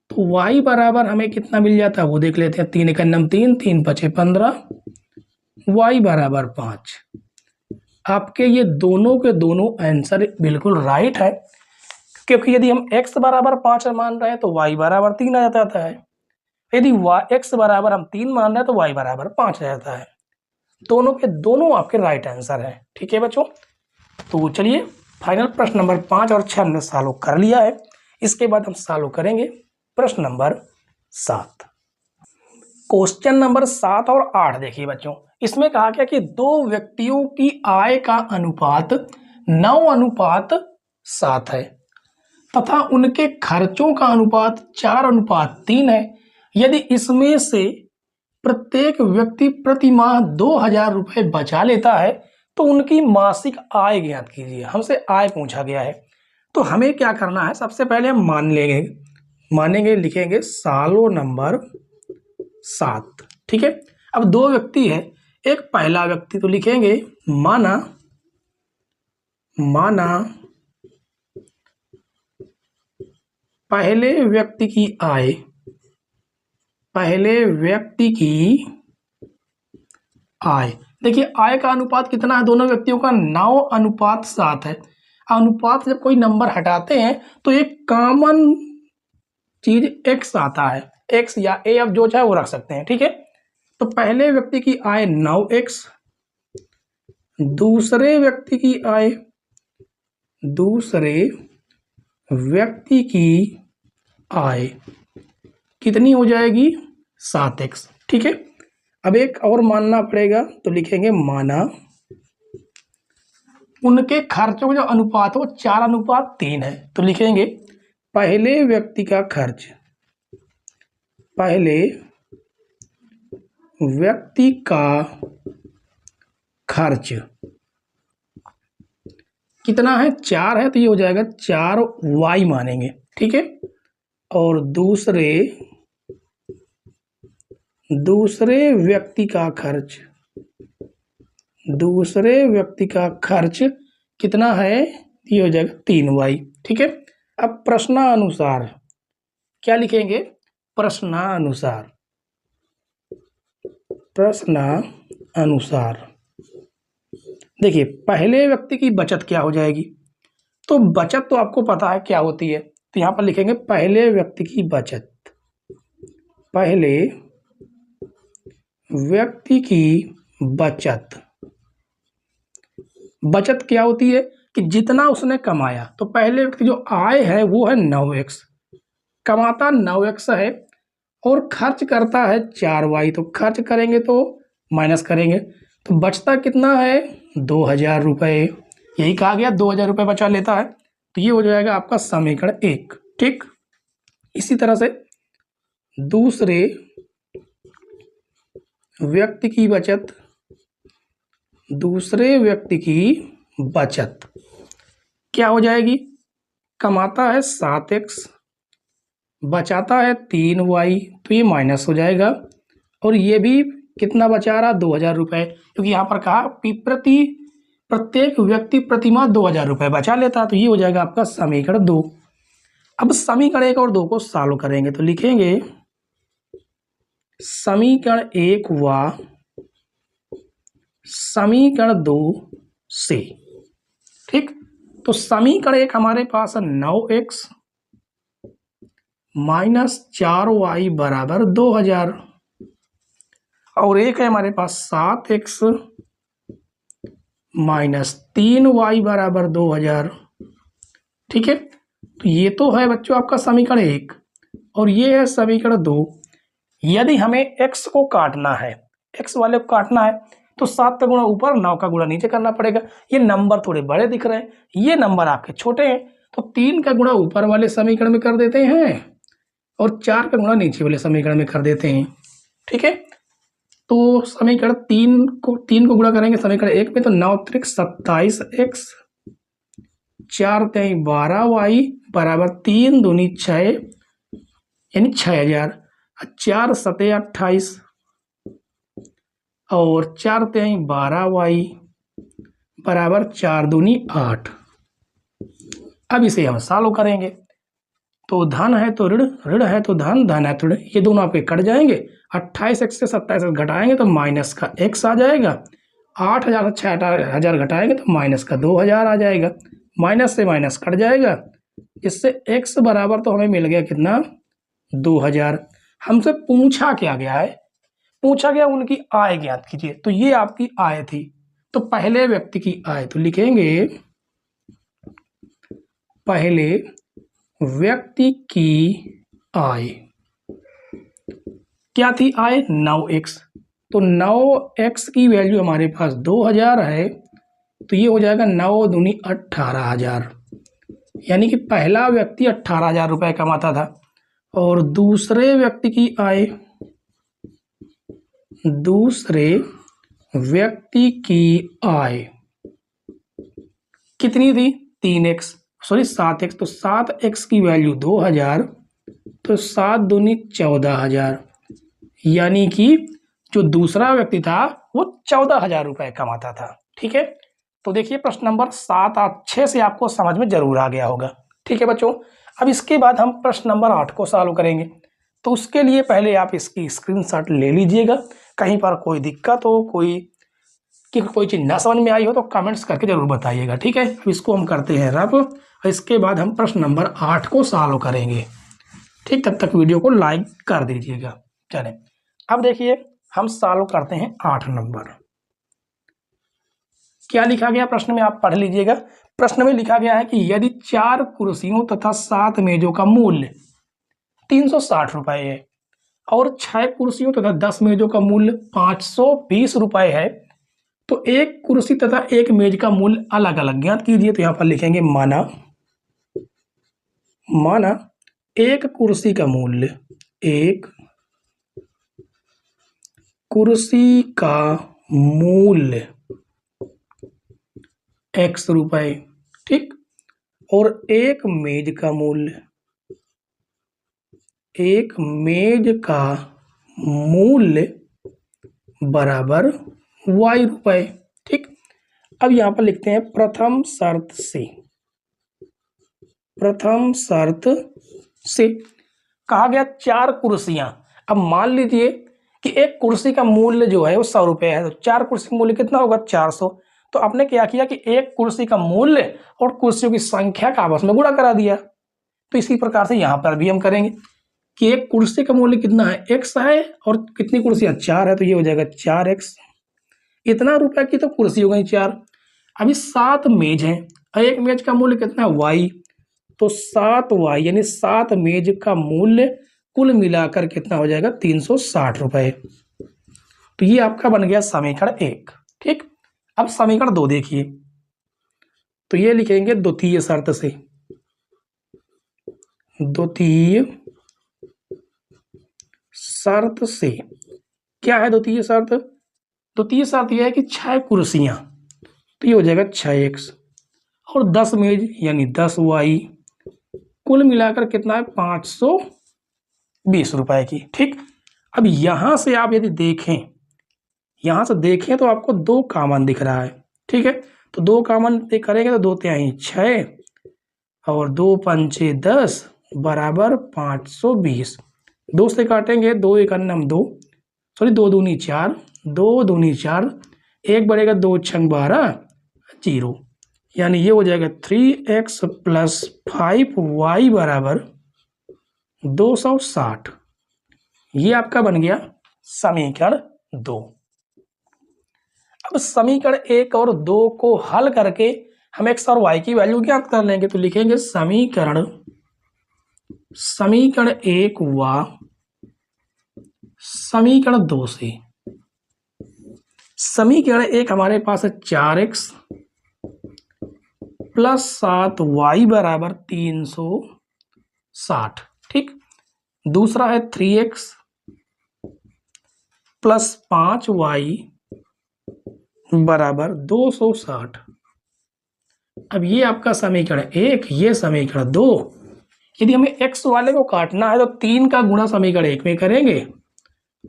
तो y बराबर हमें कितना मिल जाता है वो देख लेते हैं। 3 एकन्नम 3, 3 पचे 15, y बराबर 5। आपके ये दोनों के दोनों आंसर बिल्कुल राइट है, क्योंकि यदि हम x बराबर 5 मान रहे हैं तो y बराबर 3 आ जाता है। यदि x बराबर हम 3 मान रहे हैं तो y बराबर 5 आ जाता है। दोनों के दोनों आपके राइट आंसर हैं। ठीक है बच्चों, तो चलिए फाइनल प्रश्न नंबर 5 और 6 हमने सॉल्व कर लिया है। इसके बाद हम सॉल्व करेंगे प्रश्न नंबर 7। क्वेश्चन नंबर 7 और 8 देखिए बच्चों, इसमें कहा गया कि दो व्यक्तियों की आय का अनुपात 9:7 है तथा उनके खर्चों का अनुपात 4:3 है। यदि इसमें से प्रत्येक व्यक्ति प्रति माह 2000 रुपये बचा लेता है तो उनकी मासिक आय ज्ञात कीजिए। हमसे आय पूछा गया है, तो हमें क्या करना है, सबसे पहले हम मानेंगे, लिखेंगे सालों नंबर 7। ठीक है, अब दो व्यक्ति है, एक पहला व्यक्ति, तो लिखेंगे माना पहले व्यक्ति की आय देखिए आय का अनुपात कितना है दोनों व्यक्तियों का, 9:7 है। अनुपात जब कोई नंबर हटाते हैं तो एक कॉमन चीज x आता है, x या a अब जो चाहे वो रख सकते हैं, ठीक है। तो पहले व्यक्ति की आय 9x, दूसरे व्यक्ति की आय कितनी हो जाएगी, 7x, ठीक है। अब एक और मानना पड़ेगा, तो लिखेंगे माना उनके खर्चों का जो अनुपात है वो 4:3 है। तो लिखेंगे पहले व्यक्ति का खर्च कितना है, 4 है, तो ये हो जाएगा 4y मानेंगे, ठीक है। और दूसरे व्यक्ति का खर्च कितना है, ये हो जाएगा 3y, ठीक है। अब प्रश्नानुसार क्या लिखेंगे, प्रश्नानुसार देखिए पहले व्यक्ति की बचत क्या हो जाएगी, तो बचत तो आपको पता है क्या होती है, तो यहां पर लिखेंगे पहले व्यक्ति की बचत क्या होती है कि जितना उसने कमाया, तो पहले व्यक्ति जो आय है वो है 9x, कमाता 9x है और खर्च करता है 4y, तो खर्च करेंगे तो माइनस करेंगे, तो बचता कितना है 2000 रुपये, यही कहा गया 2000 रुपये बचा लेता है। तो ये हो जाएगा आपका समीकरण 1, ठीक। इसी तरह से दूसरे व्यक्ति की बचत क्या हो जाएगी, कमाता है 7x, बचाता है 3y, तो ये माइनस हो जाएगा, और ये भी कितना बचा रहा 2000 रुपये, क्योंकि यहाँ पर कहा प्रत्येक व्यक्ति प्रतिमाह 2000 रुपये बचा लेता, तो ये हो जाएगा आपका समीकरण 2। अब समीकरण 1 और 2 को सॉल्व करेंगे, तो लिखेंगे समीकरण 1 व समीकरण 2 से, ठीक। तो समीकरण 1 हमारे पास है 9x माइनस 4y बराबर 2000, और एक है हमारे पास 7x माइनस 3y बराबर 2000, ठीक है। तो ये तो है बच्चों आपका समीकरण 1, और ये है समीकरण 2। यदि हमें x को काटना है, x वाले को काटना है, तो 7 का गुणा ऊपर 9 का गुणा नीचे करना पड़ेगा। ये नंबर थोड़े बड़े दिख रहे हैं, ये नंबर आपके छोटे हैं, तो 3 का गुणा ऊपर वाले समीकरण में कर देते हैं और 4 का गुणा नीचे वाले समीकरण में कर देते हैं, ठीक है। तो समीकरण 3 को गुणा करेंगे समीकरण 1 में, तो 9 त्रिक 27x 4 तेई 12y बराबर 3 दूनी 6 यानी 6000, 4 सते 28 और 4 तेई 12y बराबर 4 दूनी 8। अब इसे हम सॉल्व करेंगे, तो धन है तो ऋण, ऋण है तो धन, धन है तो ऋण, ये दोनों आपके कट जाएंगे। 28x से 27x घटाएंगे तो माइनस का x आ जाएगा, 8000 से 6000 घटाएंगे तो माइनस का 2000 आ जाएगा, माइनस से माइनस कट जाएगा, इससे x बराबर तो हमें मिल गया कितना 2000। हमसे पूछा क्या गया है, पूछा गया उनकी आय ज्ञात कीजिए, तो ये आपकी आय थी, तो पहले व्यक्ति की आय, तो लिखेंगे पहले व्यक्ति की आय क्या थी, आय 9x, तो 9x की वैल्यू हमारे पास 2000 है, तो ये हो जाएगा 9 दूनी 18000, यानी कि पहला व्यक्ति 18000 रुपये कमाता था। और दूसरे व्यक्ति की आय कितनी थी 3x, सॉरी 7x, तो 7x की वैल्यू 2000, तो 7 दूनी 14000, यानी कि जो दूसरा व्यक्ति था वो 14000 रुपये कमाता था, ठीक है। तो देखिए प्रश्न नंबर 7 6 से आपको समझ में जरूर आ गया होगा, ठीक है बच्चों। अब इसके बाद हम प्रश्न नंबर 8 को सॉल्व करेंगे, तो उसके लिए पहले आप इसकी स्क्रीनशॉट ले लीजिएगा, कहीं पर कोई दिक्कत हो, कोई कि कोई चीज़ ना समझ में आई हो तो कमेंट्स करके जरूर बताइएगा, ठीक है। अब इसको हम करते हैं रफ, और इसके बाद हम प्रश्न नंबर 8 को सॉल्व करेंगे, ठीक। तब तक वीडियो को लाइक कर दीजिएगा। चलें, अब देखिए हम सॉल्व करते हैं 8 नंबर। क्या लिखा गया प्रश्न में, आप पढ़ लीजिएगा। प्रश्न में लिखा गया है कि यदि 4 कुर्सियों तथा 7 मेजों का मूल्य 360 रुपए है और 6 कुर्सियों तथा 10 मेजों का मूल्य 520 रुपए है, तो एक कुर्सी तथा एक मेज का मूल्य अलग अलग ज्ञात कीजिए। तो यहां पर लिखेंगे माना एक कुर्सी का मूल्य, एक कुर्सी का मूल्य x रुपए, ठीक। और एक मेज का मूल्य, एक मेज का मूल्य बराबर y रुपए, ठीक। अब यहां पर लिखते हैं प्रथम शर्त से कहा गया 4 कुर्सियां। अब मान लीजिए कि एक कुर्सी का मूल्य जो है वो 100 रुपए है, तो 4 कुर्सी का मूल्य कितना होगा, 400। तो आपने क्या किया कि एक कुर्सी का मूल्य और कुर्सियों की संख्या का आपस में गुणा करा दिया। तो इसी प्रकार से यहां पर भी हम करेंगे कि एक कुर्सी का मूल्य कितना है, x है, और कितनी कुर्सियां, 4 है, तो ये हो जाएगा 4x। इतना रुपए की तो कुर्सी हो गई 4। अभी 7 मेज हैं, एक मेज का मूल्य कितना है, y, तो 7y यानी 7 मेज का मूल्य कुल मिलाकर कितना हो जाएगा, 360 रुपए। तो ये आपका बन गया समीकरण 1, ठीक। अब समीकरण 2 देखिए, तो ये लिखेंगे द्वितीय शर्त से। द्वितीय शर्त से क्या है द्वितीय शर्त? द्वितीय शर्त यह है कि 6 कुर्सियां, तो ये हो जाएगा 6x, और 10 मेज यानी 10y, कुल मिलाकर कितना है, 520 रुपए की, ठीक। अब यहां से आप यदि देखें, यहां से देखें तो आपको 2 कॉमन दिख रहा है, ठीक है। तो 2 कॉमन करेंगे तो 2 तिहाई 6 और 2 पंचे 10 बराबर 520। 2 से काटेंगे, 2 एक अन्नम 2, सॉरी 2 दूनी 4, 2 दूनी 4, 1 बढ़ेगा 2 छंग 12, 0, यानी ये हो जाएगा 3x प्लस 5y बराबर 260। ये आपका बन गया समीकरण 2। अब समीकरण 1 और 2 को हल करके हम x और y की वैल्यू ज्ञात कर लेंगे। तो लिखेंगे समीकरण 1 व समीकरण 2 से। समीकरण 1 हमारे पास है 4x प्लस 7y बराबर 360, ठीक। दूसरा है 3x प्लस 5y बराबर 260। अब ये आपका समीकरण 1, ये समीकरण 2। यदि हमें x वाले को काटना है तो 3 का गुणा समीकरण 1 में करेंगे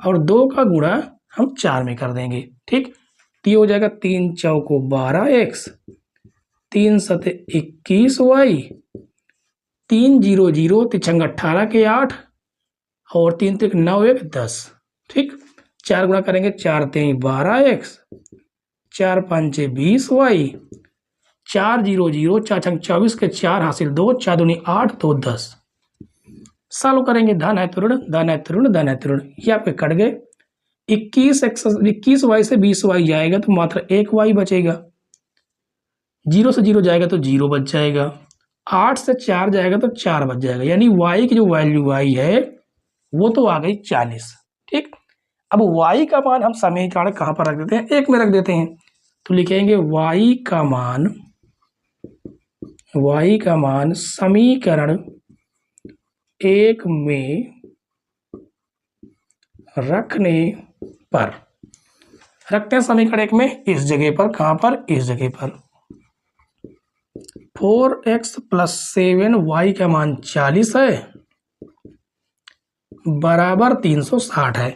और 2 का गुणा हम 4 में कर देंगे, ठीक। तो ये हो जाएगा 3 चौको 12x, 3 सते 21y, 3 0 0 तिछंग 18 के 8 और 3 तिक 9 1 10, ठीक। 4 गुणा करेंगे, 4 तेई 12x, 4 पंचे 20y, 4 0 0 4 छंग 24 के 4 हासिल 2, 4 दूनी 8 2 10। सॉल्व करेंगे, धन है तो ऋण, धन है तो ऋण, धन है तो ऋण, ये आपके कट गए। 21y से 20y जाएगा तो मात्र 1y बचेगा। 0 से 0 जाएगा तो 0 बच जाएगा। 8 से 4 जाएगा तो 4 बच जाएगा, यानी y की जो वैल्यू आई है वो तो आ गई 40, ठीक। अब y का मान हम समीकरण कहां पर रख देते हैं, 1 में रख देते हैं। तो लिखेंगे y का मान समीकरण 1 में रखने पर, रखते हैं समीकरण 1 में इस जगह पर, कहां पर, इस जगह पर। 4x प्लस 7y का मान 40 है बराबर 360 है।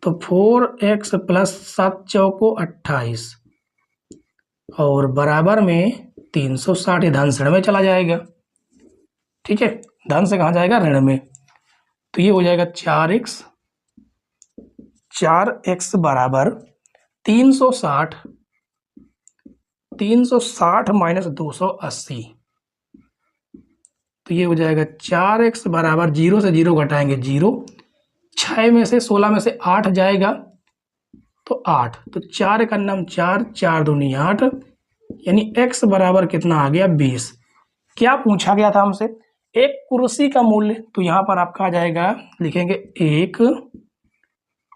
तो 4x प्लस 7 चौको 28 और बराबर में 360, धन से ऋण में चला जाएगा, ठीक है। धन से कहाँ जाएगा, ऋण में। तो ये हो जाएगा 4x बराबर 360 माइनस 280, तो ये हो जाएगा 4x बराबर 0 से 0 घटाएंगे 0, 6 में से 16 में से 8 जाएगा तो 8, तो 4 का नाम 4, 4 दूनी 8, यानी x बराबर कितना आ गया 20। क्या पूछा गया था हमसे? एक कुर्सी का मूल्य, तो यहाँ पर आपका आ जाएगा, लिखेंगे एक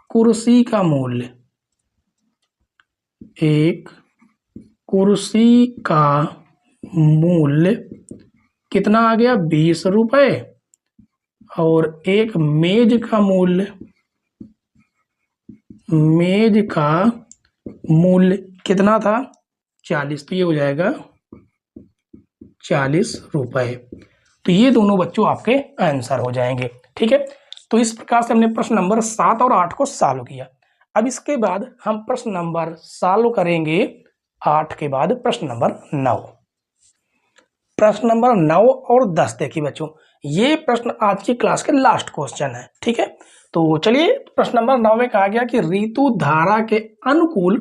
कुर्सी का मूल्य, एक कुर्सी का मूल्य कितना आ गया 20 रुपए, और एक मेज का मूल्य, मेज का मूल्य कितना था 40, तो ये हो जाएगा 40 रुपए। तो ये दोनों बच्चों आपके आंसर हो जाएंगे। ठीक है, तो इस प्रकार से हमने प्रश्न नंबर 7 और 8 को सॉल्व किया। अब इसके बाद हम प्रश्न नंबर सॉल्व करेंगे 8 के बाद प्रश्न नंबर 9। प्रश्न नंबर 9 और 10 देखिए बच्चों, ये प्रश्न आज की क्लास के लास्ट क्वेश्चन है। ठीक है, तो चलिए प्रश्न नंबर 9 में कहा गया कि ऋतु धारा के अनुकूल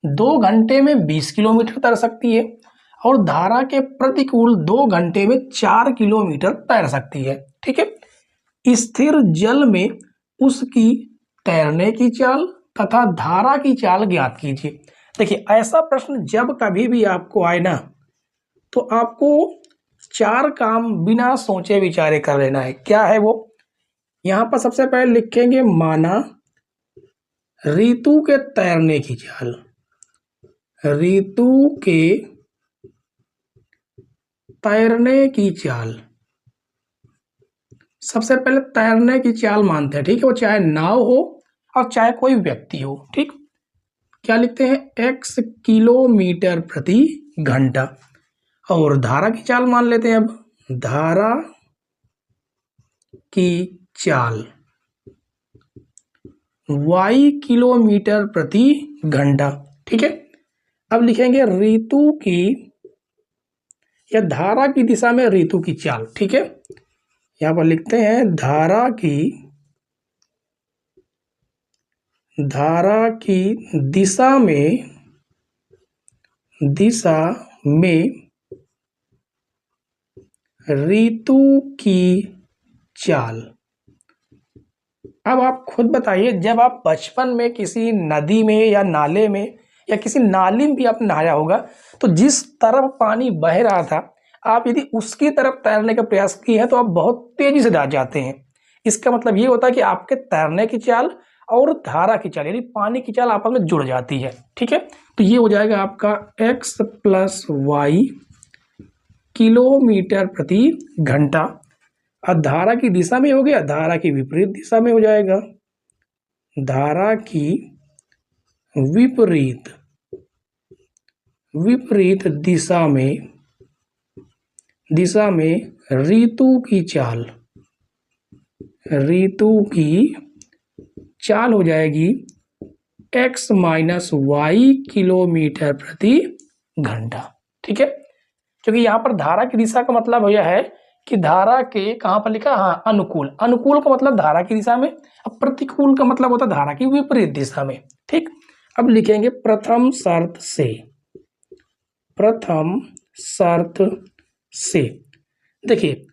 2 घंटे में 20 किलोमीटर तैर सकती है और धारा के प्रतिकूल 2 घंटे में 4 किलोमीटर तैर सकती है। ठीक है, स्थिर जल में उसकी तैरने की चाल तथा धारा की चाल ज्ञात कीजिए। देखिए, ऐसा प्रश्न जब कभी भी आपको आए ना, तो आपको 4 काम बिना सोचे विचारे कर लेना है। क्या है वो? यहां पर सबसे पहले लिखेंगे माना ऋतु के तैरने की चाल, ऋतु के तैरने की चाल, सबसे पहले तैरने की चाल मानते हैं। ठीक है, वो चाहे नाव हो और चाहे कोई व्यक्ति हो। ठीक, क्या लिखते हैं? x किलोमीटर प्रति घंटा, और धारा की चाल मान लेते हैं। अब धारा की चाल y किलोमीटर प्रति घंटा। ठीक है, अब लिखेंगे ऋतु की या धारा की दिशा में ऋतु की चाल। ठीक है, यहां पर लिखते हैं धारा की दिशा में ऋतु की चाल। अब आप खुद बताइए, जब आप बचपन में किसी नदी में या नाले में या किसी नाली में भी आपने नहाया होगा, तो जिस तरफ पानी बह रहा था, आप यदि उसकी तरफ तैरने का प्रयास किए हैं तो आप बहुत तेजी से जा जाते हैं। इसका मतलब ये होता है कि आपके तैरने की चाल और धारा की चाल यानी पानी की चाल आपस में जुड़ जाती है। ठीक है, तो ये हो जाएगा आपका x प्लस वाई किलोमीटर प्रति घंटा। अब धारा की दिशा में हो गया, धारा की विपरीत दिशा में हो जाएगा, धारा की विपरीत दिशा में ऋतु की चाल हो जाएगी x माइनस वाई किलोमीटर प्रति घंटा। ठीक है, क्योंकि यहाँ पर धारा की दिशा का मतलब यह है कि धारा के कहाँ पर लिखा? हाँ, अनुकूल। अनुकूल का मतलब धारा की दिशा में, अब प्रतिकूल का मतलब होता है धारा की विपरीत दिशा में। ठीक, अब लिखेंगे प्रथम शर्त से। देखिए,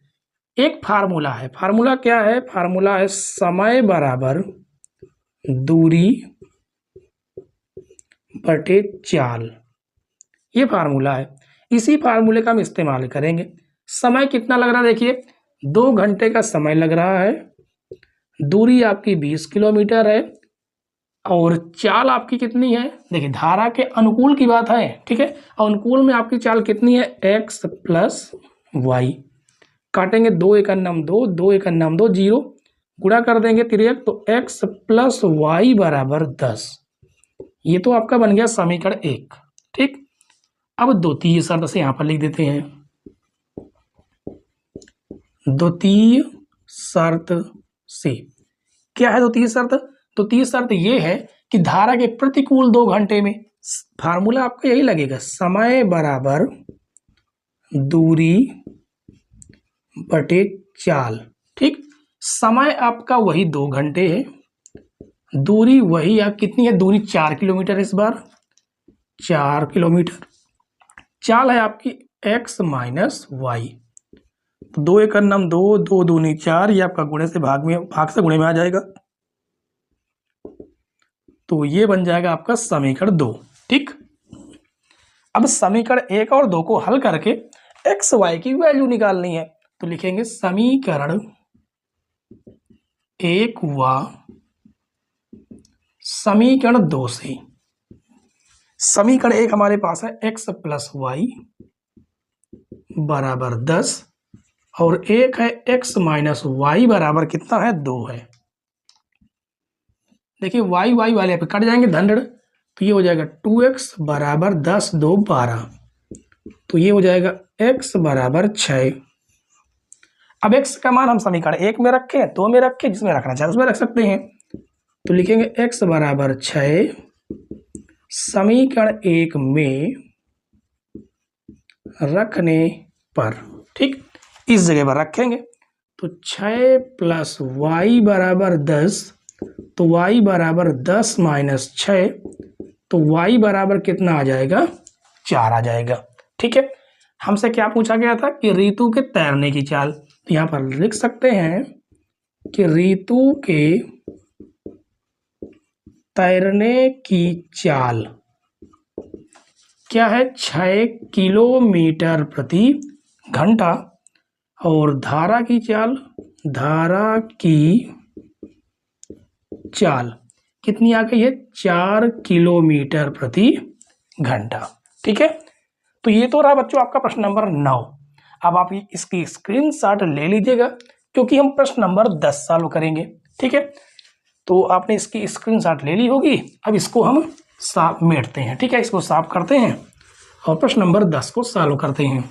एक फार्मूला है। फार्मूला क्या है? फार्मूला है समय बराबर दूरी बटे चाल। ये फार्मूला है, इसी फार्मूले का हम इस्तेमाल करेंगे। समय कितना लग रहा है? देखिए, 2 घंटे का समय लग रहा है, दूरी आपकी 20 किलोमीटर है, और चाल आपकी कितनी है? देखिए, धारा के अनुकूल की बात है। ठीक है, अनुकूल में आपकी चाल कितनी है? x plus Y. काटेंगे 2 एक अन्नम 2, 2 एक अन्नम 2, 0 गुणा कर देंगे तिर्यक, तो x प्लस वाई बराबर 10। ये तो आपका बन गया समीकरण 1। ठीक, अब द्वितीय शर्त से यहां पर लिख देते हैं। द्वितीय शर्त से क्या है? द्वितीय शर्त ये है कि धारा के प्रतिकूल 2 घंटे में, फार्मूला आपका यही लगेगा, समय बराबर दूरी बटे चाल। ठीक, समय आपका वही 2 घंटे है, दूरी वही है, कितनी है दूरी, 4 किलोमीटर, इस बार 4 किलोमीटर। चाल है आपकी x माइनस वाई, तो 2 एक नम 2, 2 दूनी 4, ये आपका गुणे से भाग से गुणे में आ जाएगा, तो ये बन जाएगा आपका समीकरण 2। ठीक, अब समीकरण 1 और 2 को हल करके एक्स वाई की वैल्यू निकालनी है, तो लिखेंगे समीकरण 1 व समीकरण 2 से। समीकरण 1 हमारे पास है x प्लस वाई बराबर 10 और एक है x माइनस वाई बराबर कितना है, 2 है। देखिए वाई वाई वाले पे कट जाएंगे धन, तो ये हो जाएगा 2x बराबर 10 2 12, तो ये हो जाएगा x बराबर 6। अब x का मान हम समीकरण 1 में रखें, 2 में रखें, जिसमें रखना चाहे उसमें रख सकते हैं, तो लिखेंगे x बराबर 6 समीकरण 1 में रखने पर। ठीक, इस जगह पर रखेंगे, तो 6 प्लस वाई बराबर 10, तो y बराबर 10 माइनस 6, तो y बराबर कितना आ जाएगा, 4 आ जाएगा। ठीक है, हमसे क्या पूछा गया था कि ऋतु के तैरने की चाल, तो यहाँ पर लिख सकते हैं कि ऋतु के तैरने की चाल क्या है, 6 किलोमीटर प्रति घंटा, और धारा की चाल, धारा की चाल कितनी आ गई है, 4 किलोमीटर प्रति घंटा। ठीक है, तो ये तो रहा बच्चों आपका प्रश्न नंबर 9। अब आप इसकी स्क्रीनशॉट ले लीजिएगा, क्योंकि हम प्रश्न नंबर 10 सॉल्व करेंगे। ठीक है, तो आपने इसकी स्क्रीनशॉट ले ली होगी। अब इसको हम साफ मेटते हैं। ठीक है, इसको साफ करते हैं और प्रश्न नंबर 10 को सॉल्व करते हैं।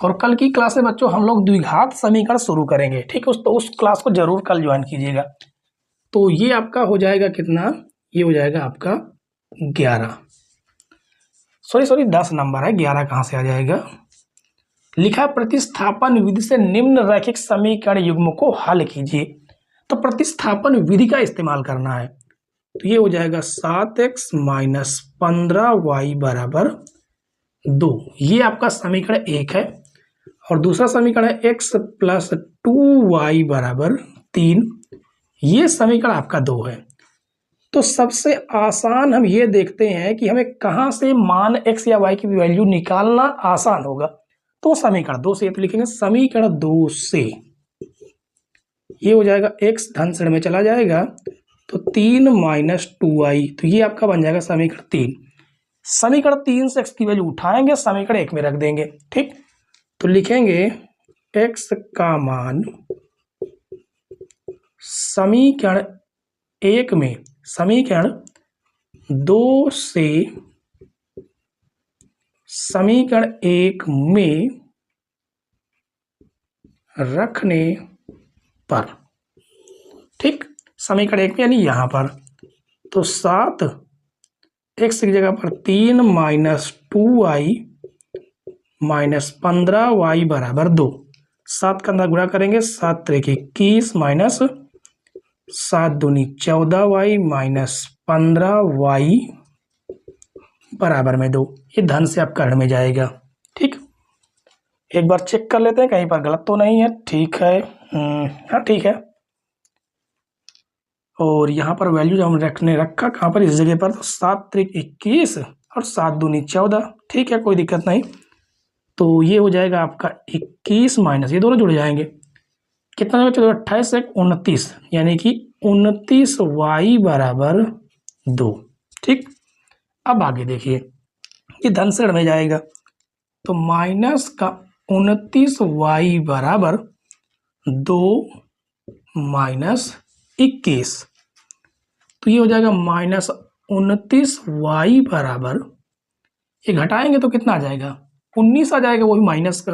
और कल की क्लास में बच्चों हम लोग द्विघात समीकरण शुरू करेंगे। ठीक है, उस क्लास को जरूर कल ज्वाइन कीजिएगा। तो ये आपका हो जाएगा कितना, ये हो जाएगा आपका 11, सॉरी 10 नंबर है, 11 कहाँ से आ जाएगा। लिखा प्रतिस्थापन विधि से निम्न रैखिक समीकरण युग्म को हल कीजिए, तो प्रतिस्थापन विधि का इस्तेमाल करना है। तो ये हो जाएगा 7x माइनस 15y बराबर 2, ये आपका समीकरण 1 है। और दूसरा समीकरण है x प्लस 2y बराबर 3, ये समीकरण आपका 2 है। तो सबसे आसान हम ये देखते हैं कि हमें कहाँ से मान x या y की वैल्यू निकालना आसान होगा, तो समीकरण 2 से। तो लिखेंगे समीकरण 2 से, ये हो जाएगा x धन ऋण में चला जाएगा, तो 3 माइनस 2y, तो ये आपका बन जाएगा समीकरण 3। समीकरण 3 से x की वैल्यू उठाएंगे, समीकरण 1 में रख देंगे। ठीक, तो लिखेंगे x का मान समीकरण 1 में, समीकरण 2 से समीकरण 1 में रखने पर। ठीक, समीकरण 1 में यानी यहां पर, तो 7 x की जगह पर 3 माइनस 2y माइनस 15y बराबर 2। 7 का अंदर गुणा करेंगे, 7 त्रिक 21 माइनस 7 दूनी 14y माइनस 15y बराबर में 2, ये धन से आपका ऋण में जाएगा। ठीक, एक बार चेक कर लेते हैं कहीं पर गलत तो नहीं है। ठीक है, हाँ ठीक है। और यहाँ पर वैल्यू जो हम रखा कहाँ पर, इस जगह पर, तो 7 त्रिक 21 और 7 दूनी 14। ठीक है, कोई दिक्कत नहीं। तो ये हो जाएगा आपका 21 माइनस, ये दोनों जुड़ जाएंगे, कितना हो जाएगा, 28 से 29, यानी कि 29y बराबर 2। ठीक, अब आगे देखिए, ये धन से ऋण में जाएगा, तो माइनस का 29y बराबर 2 माइनस 21, तो ये हो जाएगा माइनस 29y बराबर, ये घटाएंगे तो कितना आ जाएगा, 19 आ जाएगा, वही माइनस का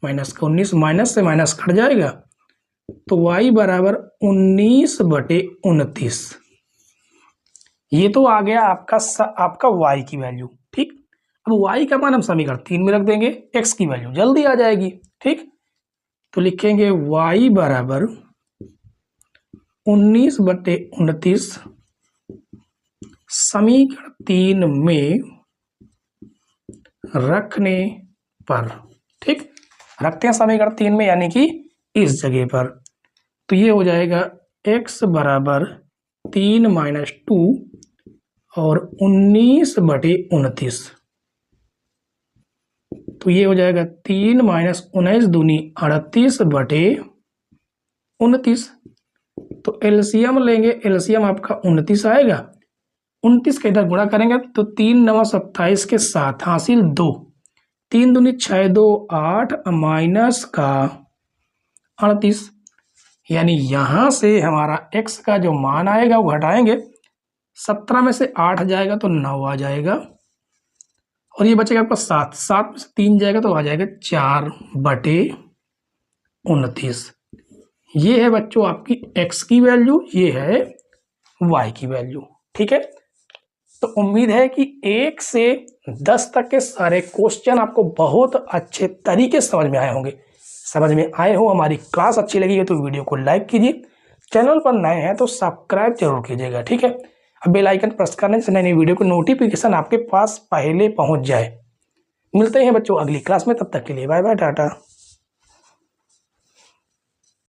19, माइनस से माइनस कट जाएगा, तो y बराबर 19/29। ये तो आ गया आपका y की वैल्यू। ठीक, अब y का मान हम समीकरण 3 में रख देंगे, x की वैल्यू जल्दी आ जाएगी। ठीक, तो लिखेंगे y बराबर 19/29 समीकरण 3 में रखने पर, ठीक, रखते हैं समीकरण 3 में यानी कि इस जगह पर, तो ये हो जाएगा x बराबर 3 - 2 और 19/29, तो ये हो जाएगा 3 - 19 दूनी 38/29, तो एलसीएम लेंगे, एलसीएम आपका 29 आएगा, 29 का इधर गुणा करेंगे तो 3 9 27 के साथ हासिल 2, 3 दूनी 6 2 8 माइनस का 38, यानी यहां से हमारा x का जो मान आएगा वो घटाएंगे, 17 में से 8 जाएगा तो 9 आ जाएगा, और ये बचेगा आपका 7, 7 में से 3 जाएगा तो आ जाएगा 4/29। ये है बच्चों आपकी x की वैल्यू, ये है y की वैल्यू, ठीक है। तो उम्मीद है कि 1 से 10 तक के सारे क्वेश्चन आपको बहुत अच्छे तरीके से समझ में आए होंगे। समझ में आए हो, हमारी क्लास अच्छी लगी है तो वीडियो को लाइक कीजिए, चैनल पर नए हैं तो सब्सक्राइब जरूर कीजिएगा, ठीक है। अब बेल आइकन प्रेस करने से नई नई वीडियो को नोटिफिकेशन आपके पास पहले पहुंच जाए। मिलते हैं बच्चों अगली क्लास में, तब तक के लिए बाय बाय, टाटा।